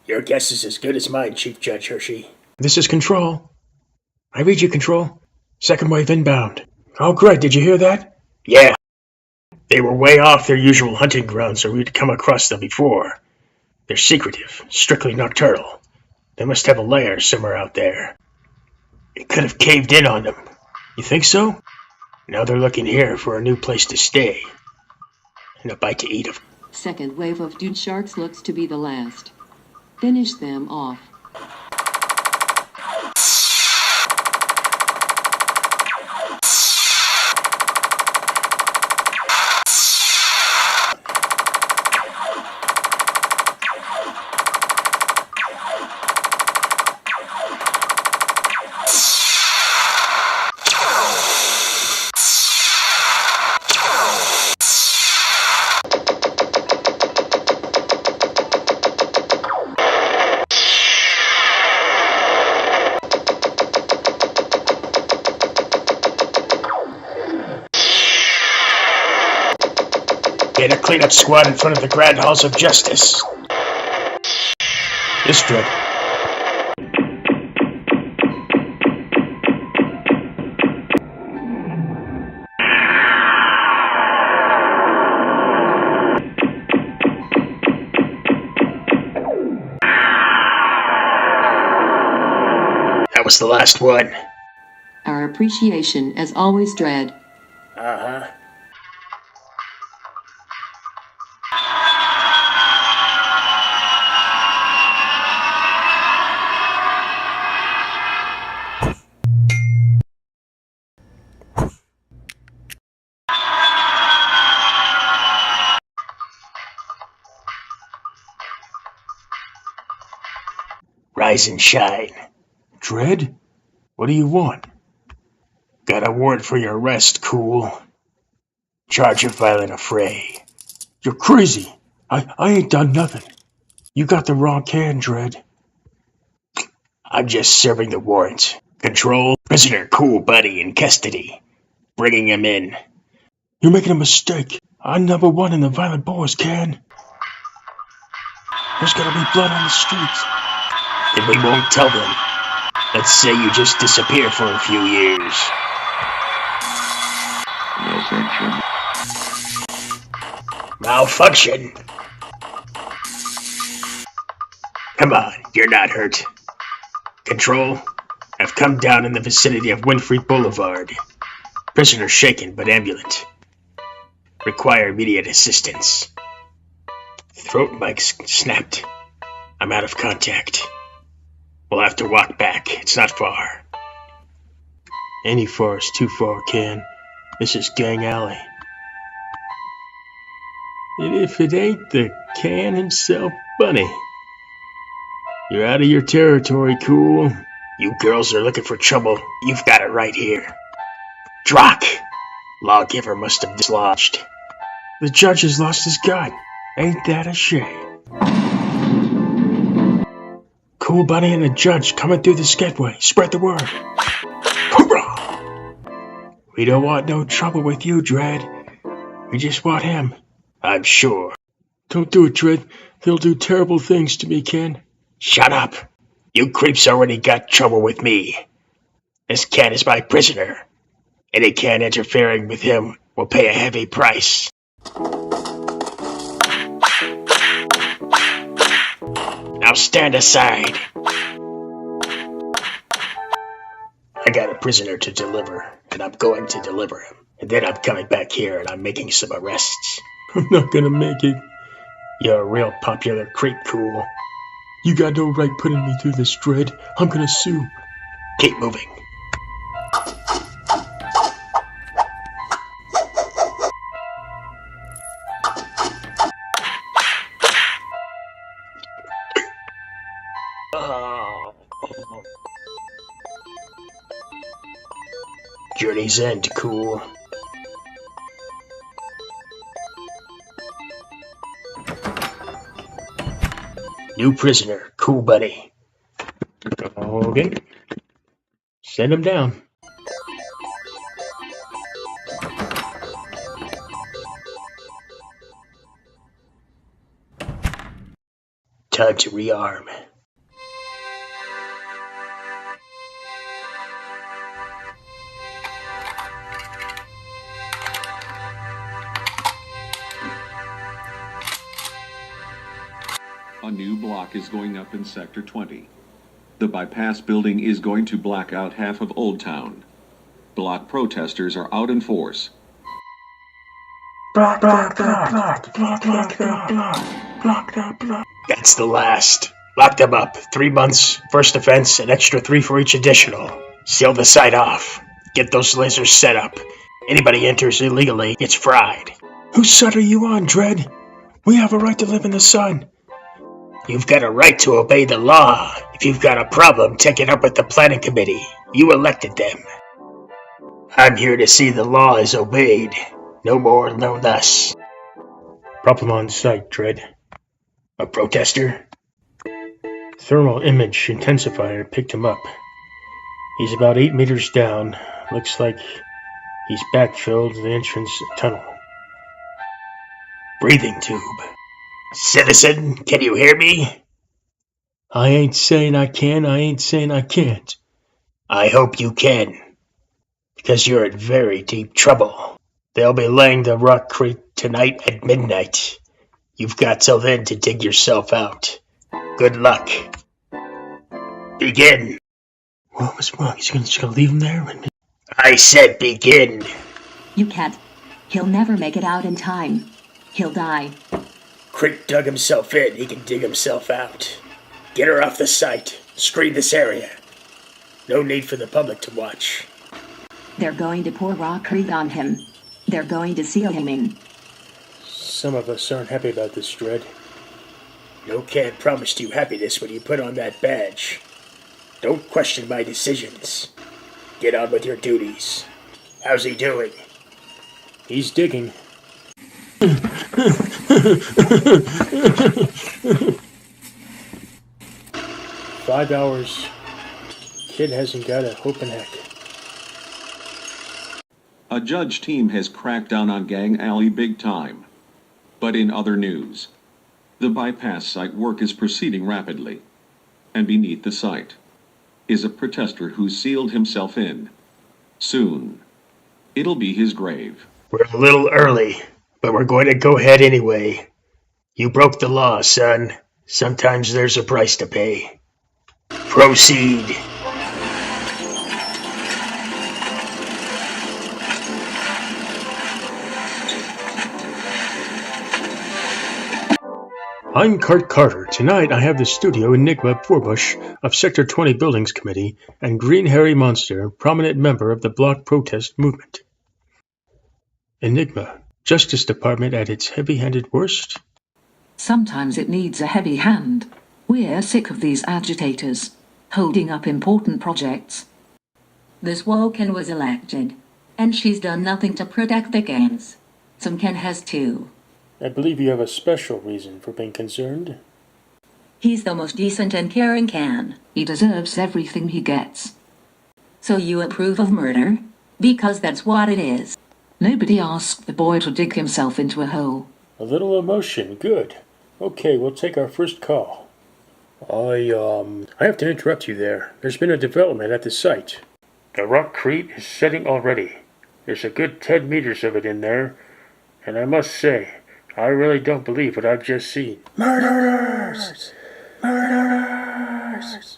Your guess is as good as mine, Chief Judge Hershey. This is Control. I read you, Control. Second wave inbound. Oh, great. Did you hear that? Yeah. They were way off their usual hunting grounds, or we'd come across them before. They're secretive, strictly nocturnal. They must have a lair somewhere out there. It could have caved in on them. You think so? Now they're looking here for a new place to stay. And a bite to eat of. Second wave of Dune sharks looks to be the last. Finish them off. Get a cleanup squad in front of the Grand Halls of Justice. This Dredd. That was the last one. Our appreciation, as always, Dredd. Uh-huh. Rise and shine. Dredd? What do you want? Got a warrant for your arrest, Cool. Charge of violent affray. You're crazy. I ain't done nothing. You got the wrong can, Dredd. I'm just serving the warrant. Control, prisoner Cool Buddy in custody. Bringing him in. You're making a mistake. I'm number one in the Violent Boys, Can. There's gonna be blood on the streets. And we won't tell them. Let's say you just disappear for a few years. Malfunction. Come on, you're not hurt. Control, I've come down in the vicinity of Winfrey Boulevard. Prisoner shaken but ambulant. Require immediate assistance. Throat mic snapped. I'm out of contact. We'll have to walk back. It's not far. Any far is too far, Can. This is Gang Alley. And if it ain't the Can himself, Bunny. You're out of your territory, Cool. You girls are looking for trouble. You've got it right here. Drock! Lawgiver must have dislodged. The judge has lost his gun. Ain't that a shame? Cool Bunny and the judge coming through the skidway. Spread the word. Hoorah! We don't want no trouble with you, Dredd. We just want him. I'm sure. Don't do it, Dredd. They'll do terrible things to me, Ken. Shut up. You creeps already got trouble with me. This Ken is my prisoner. Any Ken interfering with him will pay a heavy price. Now stand aside. I got a prisoner to deliver, and I'm going to deliver him. And then I'm coming back here and I'm making some arrests. I'm not gonna make it. You're a real popular creep, Cool. You got no right putting me through this, Dredd. I'm gonna sue. Keep moving. Journey's end, Cool. New prisoner, Cool Buddy. Okay. Send him down. Time to rearm. A new block is going up in Sector 20. The bypass building is going to black out half of Old Town. Block protesters are out in force. Block. That's the last. Lock them up. 3 months, first offense, an extra 3 for each additional. Seal the site off. Get those lasers set up. Anybody enters illegally gets fried. Whose side are you on, Dredd? We have a right to live in the sun. You've got a right to obey the law. If you've got a problem, take it up with the planning committee. You elected them. I'm here to see the law is obeyed. No more, no less. Problem on site, Dredd. A protester? Thermal image intensifier picked him up. He's about 8 meters down. Looks like he's backfilled the entrance tunnel. Breathing tube. Citizen, can you hear me? I ain't saying I can, I ain't saying I can't. I hope you can. Because you're in very deep trouble. They'll be laying the rock crate tonight at midnight. You've got till then to dig yourself out. Good luck. Begin. What's wrong? He's just gonna leave him there? I said begin. You can't. He'll never make it out in time. He'll die. Crick dug himself in. He can dig himself out. Get her off the site. Screen this area. No need for the public to watch. They're going to pour rockcrete on him. They're going to seal him in. Some of us aren't happy about this, Dredd. No can promised you happiness when you put on that badge. Don't question my decisions. Get on with your duties. How's he doing? He's digging. 5 hours. Kid hasn't got a hope in heck. A judge team has cracked down on Gang Alley big time. But in other news, the bypass site work is proceeding rapidly. And beneath the site is a protester who sealed himself in. Soon, it'll be his grave. We're a little early, but we're going to go ahead anyway. You broke the law, son. Sometimes there's a price to pay. Proceed. I'm Cart Carter. Tonight I have the studio Enigma Forbush of Sector 20 Buildings Committee and Green Hairy Monster, prominent member of the block protest movement. Enigma, Justice Department at its heavy-handed worst? Sometimes it needs a heavy hand. We're sick of these agitators, holding up important projects. This Woken was elected, and she's done nothing to protect the games. Some Ken has too. I believe you have a special reason for being concerned. He's the most decent and caring Ken. He deserves everything he gets. So you approve of murder? Because that's what it is. Nobody asked the boy to dig himself into a hole. A little emotion, good. Okay, we'll take our first call. I have to interrupt you there. There's been a development at the site. The rockcrete is setting already. There's a good 10 meters of it in there, and I must say, I really don't believe what I've just seen. Murderers! Murderers!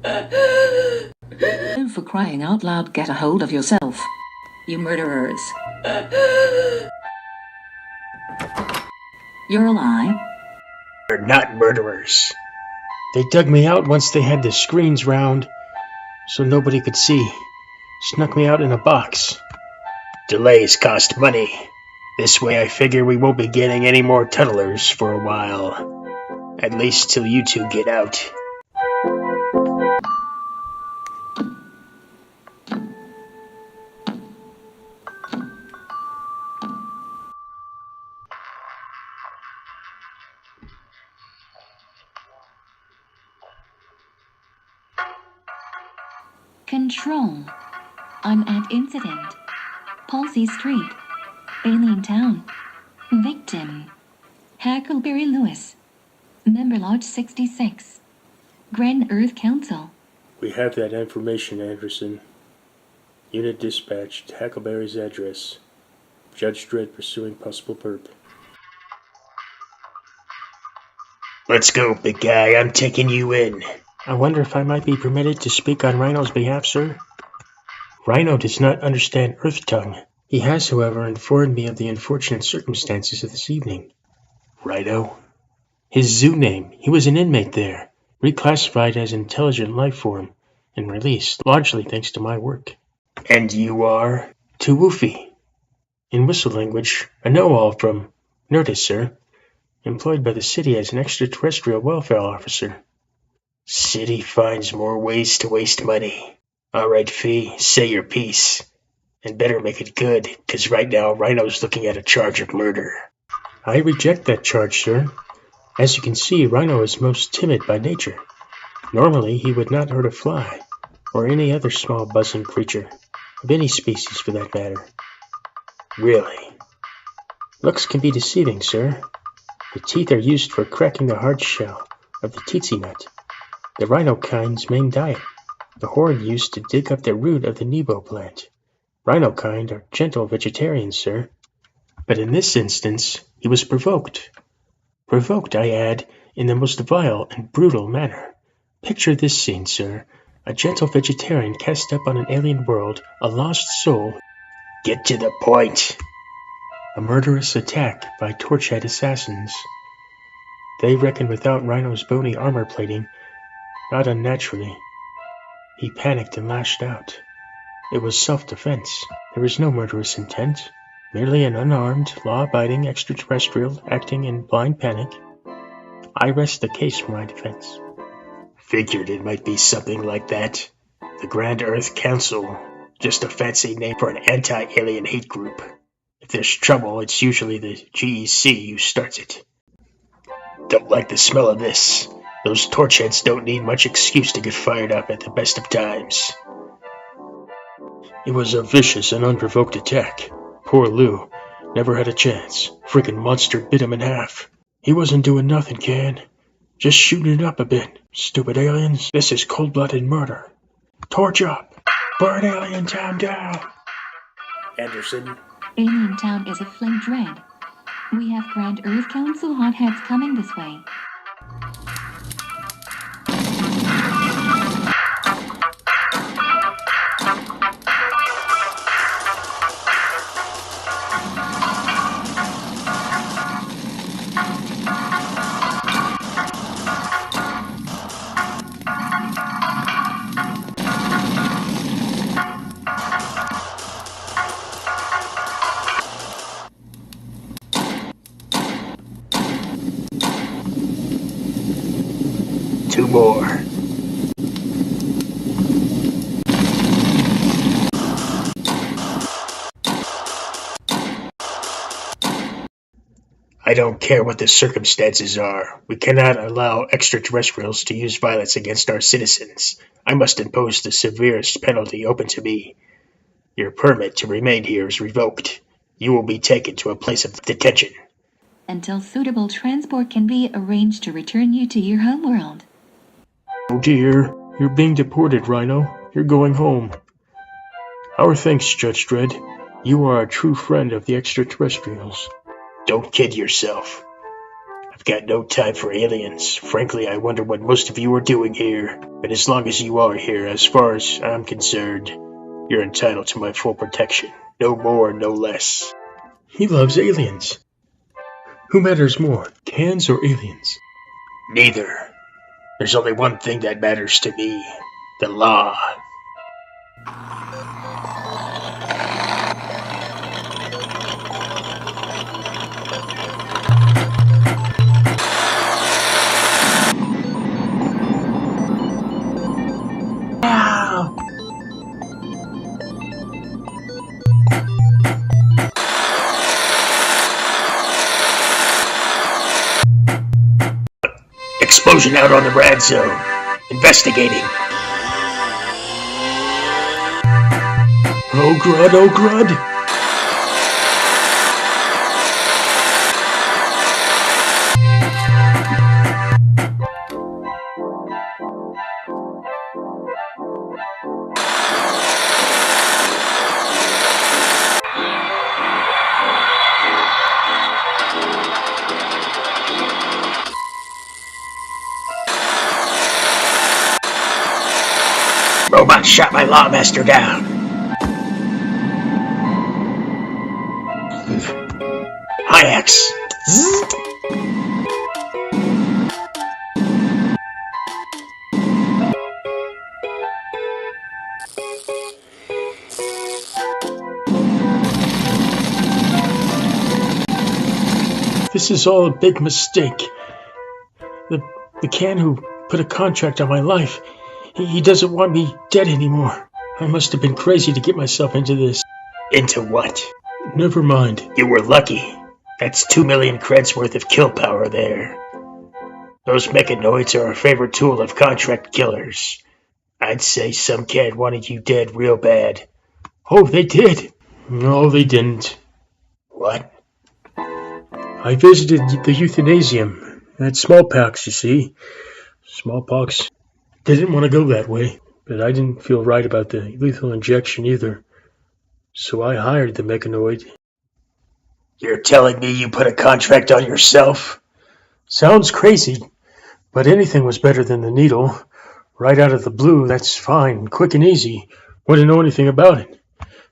Oh, for crying out loud, get a hold of yourself. You murderers. You're alive? We're not murderers. They dug me out once they had the screens round, so nobody could see. Snuck me out in a box. Delays cost money. This way I figure we won't be getting any more tunnelers for a while. At least till you two get out. Control. I'm at incident. Palsy Street. Alien Town. Victim. Hackleberry Lewis. Member Lodge 66. Grand Earth Council. We have that information, Anderson. Unit dispatched. Huckleberry's address. Judge Dredd pursuing possible perp. Let's go, big guy. I'm taking you in. I wonder if I might be permitted to speak on Rhino's behalf, sir? Rhino does not understand Earth tongue. He has, however, informed me of the unfortunate circumstances of this evening. Rhino? His zoo name. He was an inmate there, reclassified as intelligent life form, and released, largely thanks to my work. And you are? Tuwufi. In whistle language, a know-all from Nerdist, sir. Employed by the city as an extraterrestrial welfare officer. City finds more ways to waste money. All right, Fee, say your piece. And better make it good, 'cause right now Rhino's looking at a charge of murder. I reject that charge, sir. As you can see, Rhino is most timid by nature. Normally, he would not hurt a fly, or any other small buzzing creature, of any species for that matter. Really? Looks can be deceiving, sir. The teeth are used for cracking the hard shell of the tsetse nut, the rhino kind's main diet. The horde used to dig up the root of the nebo plant. Rhino kind are gentle vegetarians, sir. But in this instance, he was provoked. Provoked, I add, in the most vile and brutal manner. Picture this scene, sir. A gentle vegetarian cast up on an alien world, a lost soul. Get to the point. A murderous attack by torch-head assassins. They reckon without Rhino's bony armor plating, not unnaturally. He panicked and lashed out. It was self-defense. There was no murderous intent. Merely an unarmed, law-abiding extraterrestrial acting in blind panic. I rest the case for my defense. Figured it might be something like that. The Grand Earth Council. Just a fancy name for an anti-alien hate group. If there's trouble, it's usually the GEC who starts it. Don't like the smell of this. Those torchheads don't need much excuse to get fired up at the best of times. It was a vicious and unprovoked attack. Poor Lou never had a chance. Frickin' monster bit him in half. He wasn't doing nothing, Can. Just shooting it up a bit. Stupid aliens. This is cold-blooded murder. Torch up. Burn Alien Town down. Anderson. Alien Town is aflame, Dredd. We have Grand Earth Council hotheads coming this way. Two more. I don't care what the circumstances are. We cannot allow extraterrestrials to use violence against our citizens. I must impose the severest penalty open to me. Your permit to remain here is revoked. You will be taken to a place of detention. Until suitable transport can be arranged to return you to your homeworld. Oh dear, you're being deported, Rhino. You're going home. Our thanks, Judge Dredd. You are a true friend of the extraterrestrials. Don't kid yourself. I've got no time for aliens. Frankly, I wonder what most of you are doing here. But as long as you are here, as far as I'm concerned, you're entitled to my full protection. No more, no less. He loves aliens. Who matters more, cans or aliens? Neither. There's only one thing that matters to me. The law. Explosion out on the rad zone. Investigating. Oh Grud, oh Grud! Robot shot my lawmaster down. Hi-Ax. This is all a big mistake. The can who put a contract on my life, he doesn't want me dead anymore. I must have been crazy to get myself into this. Into what? Never mind. You were lucky. That's 2 million creds worth of kill power there. Those mechanoids are a favorite tool of contract killers. I'd say some cat wanted you dead real bad. Oh, they did? No, they didn't. What? I visited the euthanasium. Had smallpox, you see. Smallpox. Didn't want to go that way, but I didn't feel right about the lethal injection either. So I hired the mechanoid. You're telling me you put a contract on yourself? Sounds crazy, but anything was better than the needle. Right out of the blue, that's fine, quick and easy. Wouldn't know anything about it.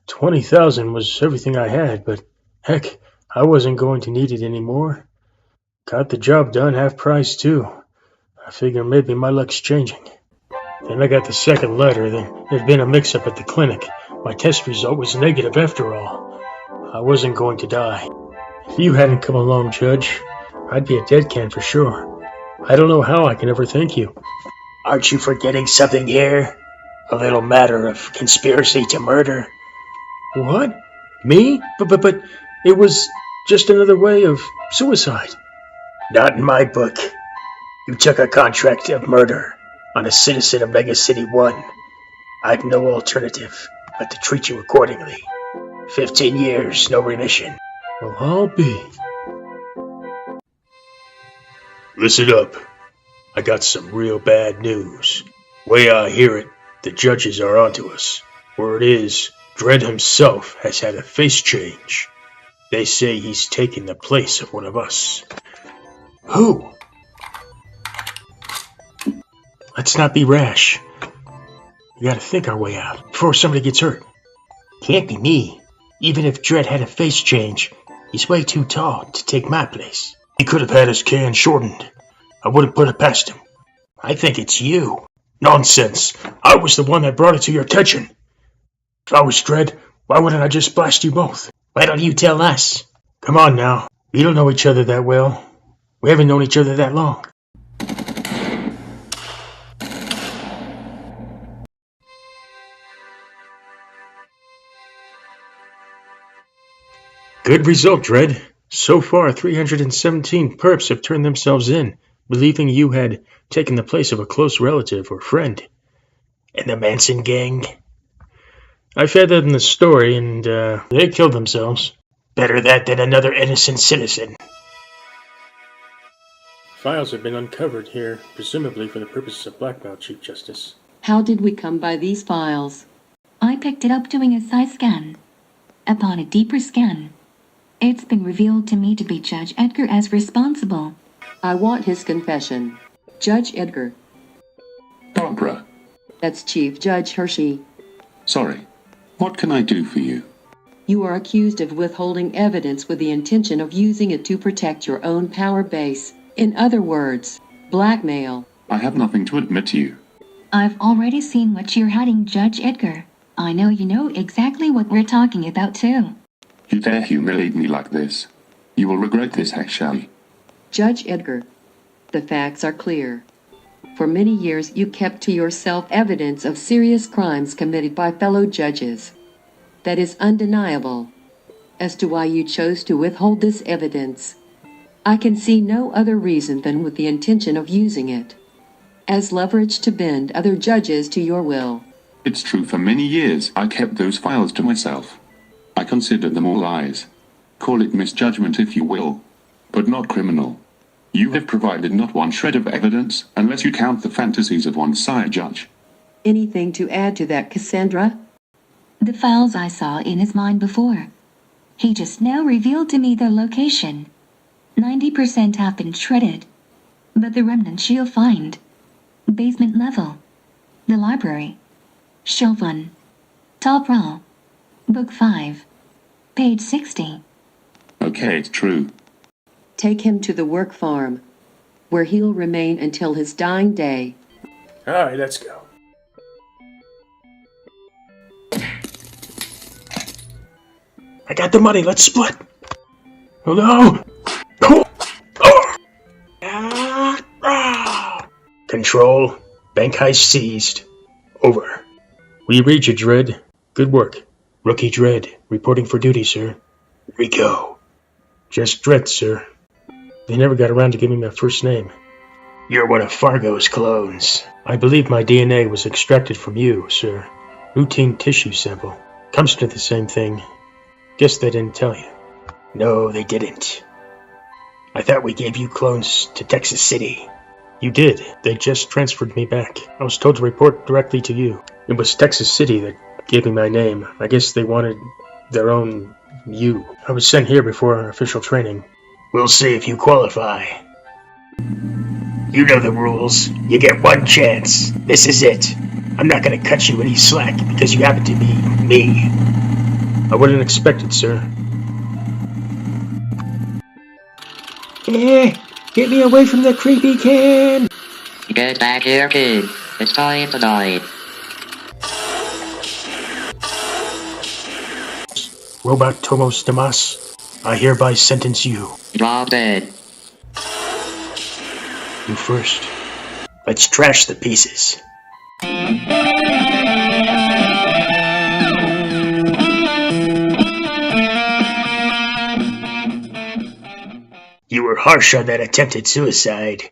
20,000 was everything I had, but heck, I wasn't going to need it anymore. Got the job done, half price too. I figure maybe my luck's changing. Then I got the second letter that there'd been a mix-up at the clinic. My test result was negative after all. I wasn't going to die. If you hadn't come along, Judge, I'd be a dead can for sure. I don't know how I can ever thank you. Aren't you forgetting something here? A little matter of conspiracy to murder. What? Me? But it was just another way of suicide. Not in my book. You took a contract of murder on a citizen of Mega City 1. I've no alternative but to treat you accordingly. 15 years, no remission. Well, I'll be. Listen up. I got some real bad news. Way I hear it, the judges are onto us. Word is, Dredd himself has had a face change. They say he's taken the place of one of us. Who? Let's not be rash. We gotta think our way out before somebody gets hurt. Can't be me. Even if Dredd had a face change, he's way too tall to take my place. He could have had his can shortened. I wouldn't put it past him. I think it's you. Nonsense. I was the one that brought it to your attention. If I was Dredd, why wouldn't I just blast you both? Why don't you tell us? Come on now. We don't know each other that well. We haven't known each other that long. Good result, Dredd. So far, 317 perps have turned themselves in, believing you had taken the place of a close relative or friend. And the Manson gang? I fed them the story, and they killed themselves. Better that than another innocent citizen. Files have been uncovered here, presumably for the purposes of blackmail, Chief Justice. How did we come by these files? I picked it up doing a side scan. Upon a deeper scan, it's been revealed to me to be Judge Edgar as responsible. I want his confession. Judge Edgar. Barbara. That's Chief Judge Hershey. Sorry. What can I do for you? You are accused of withholding evidence with the intention of using it to protect your own power base. In other words, blackmail. I have nothing to admit to you. I've already seen what you're hiding, Judge Edgar. I know you know exactly what we're talking about, too. You dare humiliate me like this. You will regret this, actually. Judge Edgar, the facts are clear. For many years you kept to yourself evidence of serious crimes committed by fellow judges. That is undeniable. As to why you chose to withhold this evidence, I can see no other reason than with the intention of using it as leverage to bend other judges to your will. It's true, for many years I kept those files to myself. I considered them all lies. Call it misjudgment if you will, but not criminal. You have provided not one shred of evidence, unless you count the fantasies of one side judge. Anything to add to that, Cassandra? The files I saw in his mind before. He just now revealed to me their location. 90% have been shredded, but the remnants you'll find. Basement level. The library. Chauvin. Top row. Book 5. Page 60. Okay, it's true. Take him to the work farm, where he'll remain until his dying day. Alright, let's go. I got the money, let's split! Oh no! Oh! Oh! Control. Bank heist seized. Over. We read you, Dredd. Good work. Rookie Dredd, reporting for duty, sir. Rico. Just Dredd, sir. They never got around to giving me my first name. You're one of Fargo's clones. I believe my DNA was extracted from you, sir. Routine tissue sample. Comes to the same thing. Guess they didn't tell you. No, they didn't. I thought we gave you clones to Texas City. You did. They just transferred me back. I was told to report directly to you. It was Texas City that gave me my name. I guess they wanted their own you. I was sent here before our official training. We'll see if you qualify. You know the rules. You get one chance. This is it. I'm not gonna cut you any slack because you happen to be me. I wouldn't expect it, sir. Get me away from the creepy can! Get back here, kid. It's time to die. Robot Tomos Damas, I hereby sentence you. Drop dead. You first. Let's trash the pieces. You were harsh on that attempted suicide.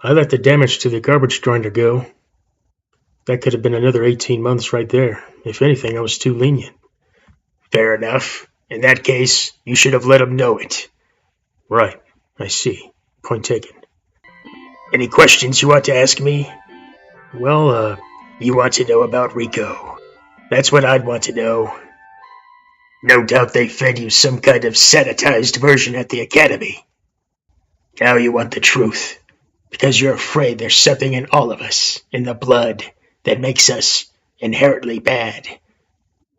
I let the damage to the garbage grinder go. That could have been another 18 months right there. If anything, I was too lenient. Fair enough. In that case, you should have let him know it. Right. I see. Point taken. Any questions you want to ask me? Well, you want to know about Rico. That's what I'd want to know. No doubt they fed you some kind of sanitized version at the academy. Now you want the truth, because you're afraid there's something in all of us, in the blood, that makes us inherently bad.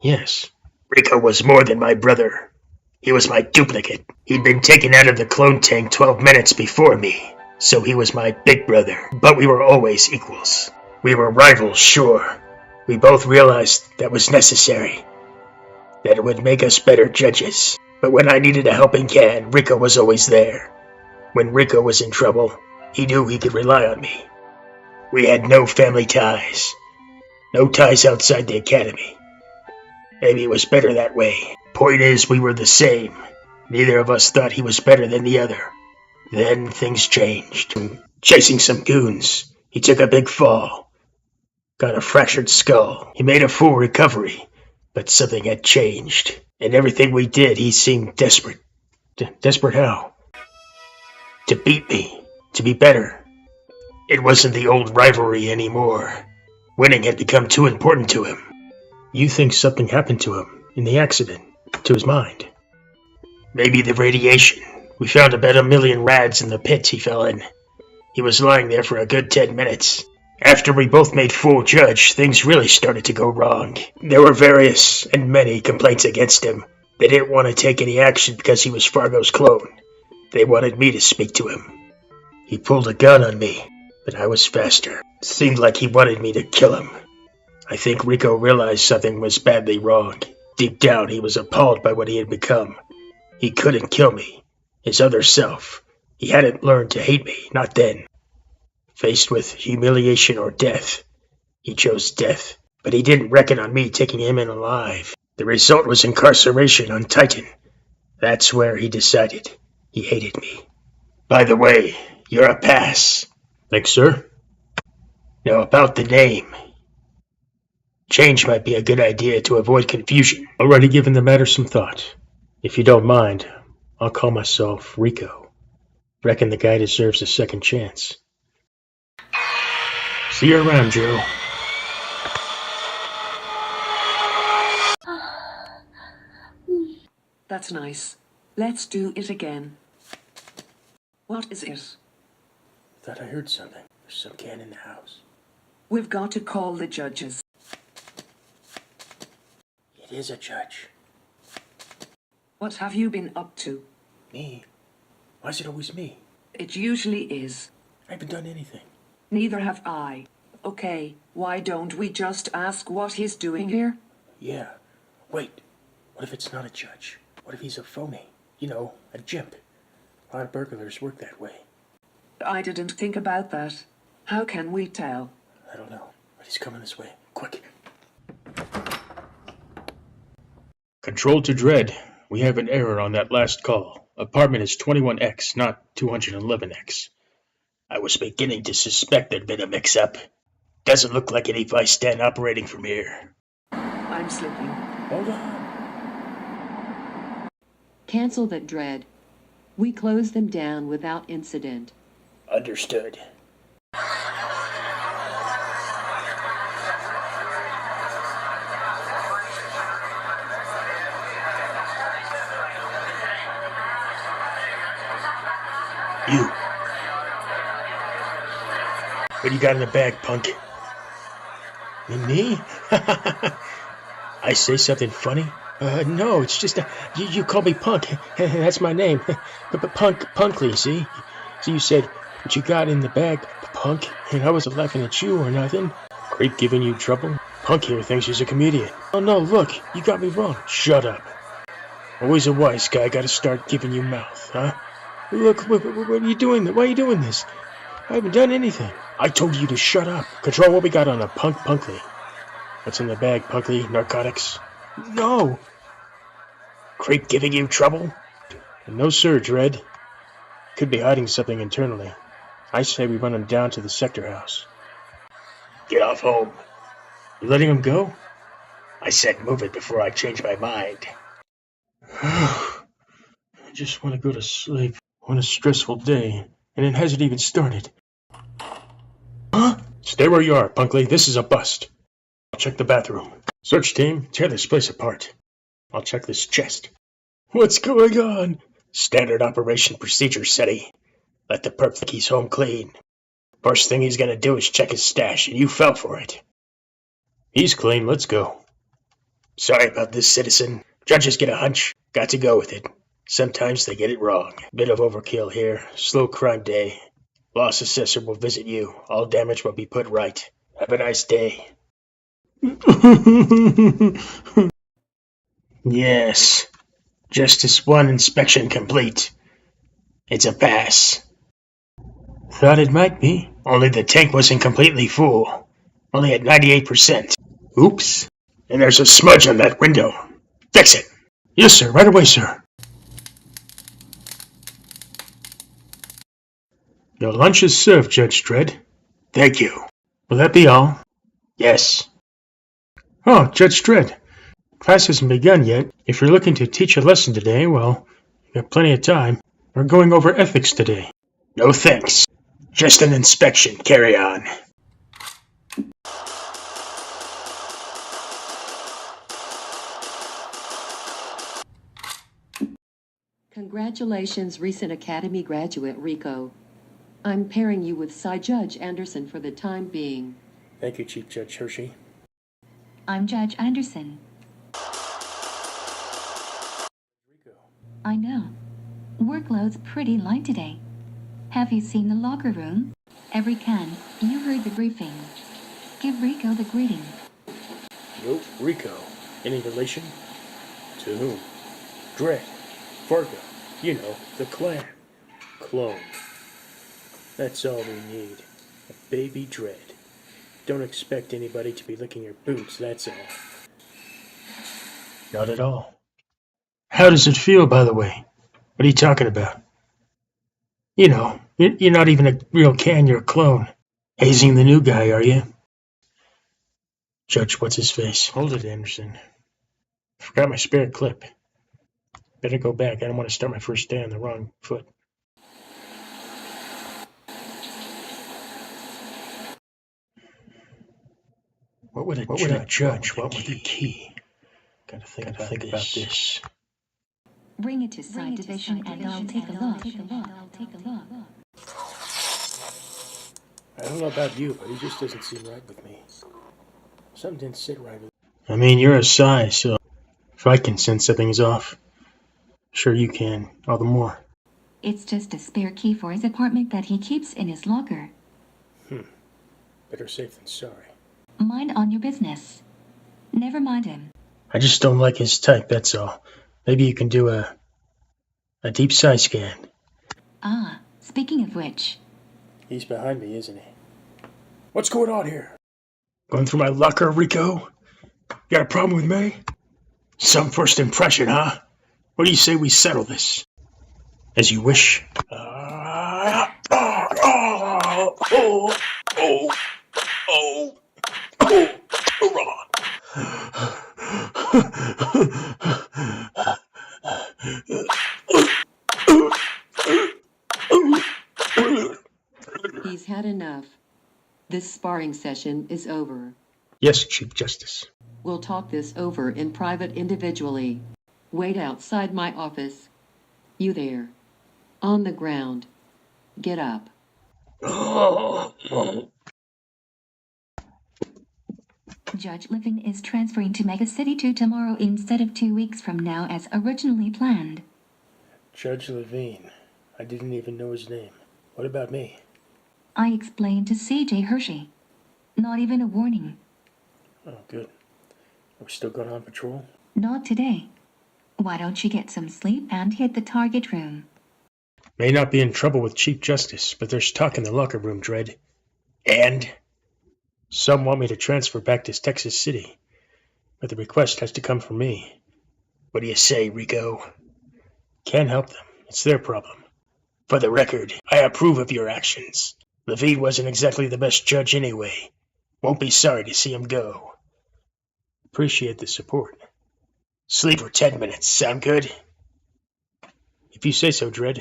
Yes. Rico was more than my brother. He was my duplicate. He'd been taken out of the clone tank 12 minutes before me, so he was my big brother. But we were always equals. We were rivals, sure. We both realized that was necessary, that it would make us better judges. But when I needed a helping hand, Rico was always there. When Rico was in trouble, he knew he could rely on me. We had no family ties. No ties outside the academy. Maybe it was better that way. Point is, we were the same. Neither of us thought he was better than the other. Then things changed. Chasing some goons, he took a big fall. Got a fractured skull. He made a full recovery, but something had changed. In everything we did, he seemed desperate. Desperate how? To beat me. To be better. It wasn't the old rivalry anymore. Winning had become too important to him. You think something happened to him in the accident, to his mind? Maybe the radiation. We found about 1 million rads in the pit he fell in. He was lying there for a good 10 minutes. After we both made full judge, things really started to go wrong. There were various and many complaints against him. They didn't want to take any action because he was Fargo's clone. They wanted me to speak to him. He pulled a gun on me, but I was faster. It seemed like he wanted me to kill him. I think Rico realized something was badly wrong. Deep down, he was appalled by what he had become. He couldn't kill me. His other self. He hadn't learned to hate me, not then. Faced with humiliation or death, he chose death. But he didn't reckon on me taking him in alive. The result was incarceration on Titan. That's where he decided he hated me. By the way, you're a pass. Thanks, sir. Now about the name. Change might be a good idea to avoid confusion. Already given the matter some thought. If you don't mind, I'll call myself Rico. Reckon the guy deserves a second chance. See you around, Joe. That's nice. Let's do it again. What is it? Thought I heard something. There's some can in the house. We've got to call the judges. It is a judge. What have you been up to? Me? Why is it always me? It usually is. I haven't done anything. Neither have I. Okay, why don't we just ask what he's doing here? Yeah. Wait. What if it's not a judge? What if he's a phony? You know, a jimp. A lot of burglars work that way. I didn't think about that. How can we tell? I don't know, but he's coming this way. Quick. Control to Dredd. We have an error on that last call. Apartment is 21X, not 211X. I was beginning to suspect there'd been a mix-up. Doesn't look like any vice stand operating from here. I'm slipping. Hold on. Cancel that, Dredd. We closed them down without incident. Understood. You. What do you got in the bag, punk? Me? I say something funny? No, it's just you call me Punk. That's my name. Punkly, see? So you said, what you got in the bag, Punk? And I wasn't laughing at you or nothing. Creep giving you trouble? Punk here thinks she's a comedian. Oh no, look, you got me wrong. Shut up. Always a wise guy gotta start giving you mouth, huh? Look, what are you doing? Why are you doing this? I haven't done anything. I told you to shut up. Control what we got on a Punkly. What's in the bag, Punkley? Narcotics? No. Creep giving you trouble? No, sir, Dredd. Could be hiding something internally. I say we run him down to the sector house. Get off home. You letting him go? I said move it before I change my mind. I just want to go to sleep. What a stressful day, and it hasn't even started. Huh? Stay where you are, Punkley. This is a bust. I'll check the bathroom. Search team, tear this place apart. I'll check this chest. What's going on? Standard operation procedure, SETI. Let the perp think he's home clean. First thing he's gonna do is check his stash, and you fell for it. He's clean, let's go. Sorry about this, citizen. Judges get a hunch. Got to go with it. Sometimes they get it wrong. Bit of overkill here. Slow crime day. Loss assessor will visit you. All damage will be put right. Have a nice day. Yes. Justice 1 inspection complete. It's a pass. Thought it might be. Only the tank wasn't completely full. Only at 98%. Oops. And there's a smudge on that window. Fix it. Yes, sir. Right away, sir. Your lunch is served, Judge Dredd. Thank you. Will that be all? Yes. Oh, Judge Dredd. Class hasn't begun yet. If you're looking to teach a lesson today, well, you got plenty of time. We're going over ethics today. No thanks. Just an inspection. Carry on. Congratulations, recent Academy graduate Rico. I'm pairing you with Cy Judge Anderson for the time being. Thank you, Chief Judge Hershey. I'm Judge Anderson. Rico. I know. Workload's pretty light today. Have you seen the locker room? Every can, you heard the briefing. Give Rico the greeting. Nope, Rico. Any relation? To whom? Dredd. Fargo. You know, the clan. Clone. That's all we need. A baby Dredd. Don't expect anybody to be licking your boots, that's all. Not at all. How does it feel, by the way? What are you talking about? You know, you're not even a real can, you're a clone. Hazing the new guy, are you? Judge, what's his face? Hold it, Anderson. Forgot my spare clip. Better go back. I don't want to start my first day on the wrong foot. What would a judge want with the key? Gotta think about this. Bring it to side division and I'll take a look. I don't know about you, but he just doesn't seem right with me. Something didn't sit right with me. I mean, you're a Psy, so If I can sense something's off, sure you can, all the more. It's just a spare key for his apartment that he keeps in his locker. Better safe than sorry. Mind on your business. Never mind him. I just don't like his type, that's all. Maybe you can do a deep side scan. Ah, speaking of which. He's behind me, isn't he? What's going on here? Going through my locker, Rico? You got a problem with me? Some first impression, huh? What do you say we settle this? As you wish. He's had enough. This sparring session is over. Yes, Chief Justice. We'll talk this over in private individually. Wait outside my office. You there. On the ground. Get up. Judge Levine is transferring to Mega City 2 tomorrow instead of 2 weeks from now as originally planned. Judge Levine. I didn't even know his name. What about me? I explained to C.J. Hershey. Not even a warning. Oh, good. Are we still going on patrol? Not today. Why don't you get some sleep and hit the target room? May not be in trouble with Chief Justice, but there's talk in the locker room, Dredd. And? Some want me to transfer back to Texas City, but the request has to come from me. What do you say, Rico? Can't help them. It's their problem. For the record, I approve of your actions. Levine wasn't exactly the best judge anyway. Won't be sorry to see him go. Appreciate the support. Sleep for 10 minutes. Sound good? If you say so, Dredd.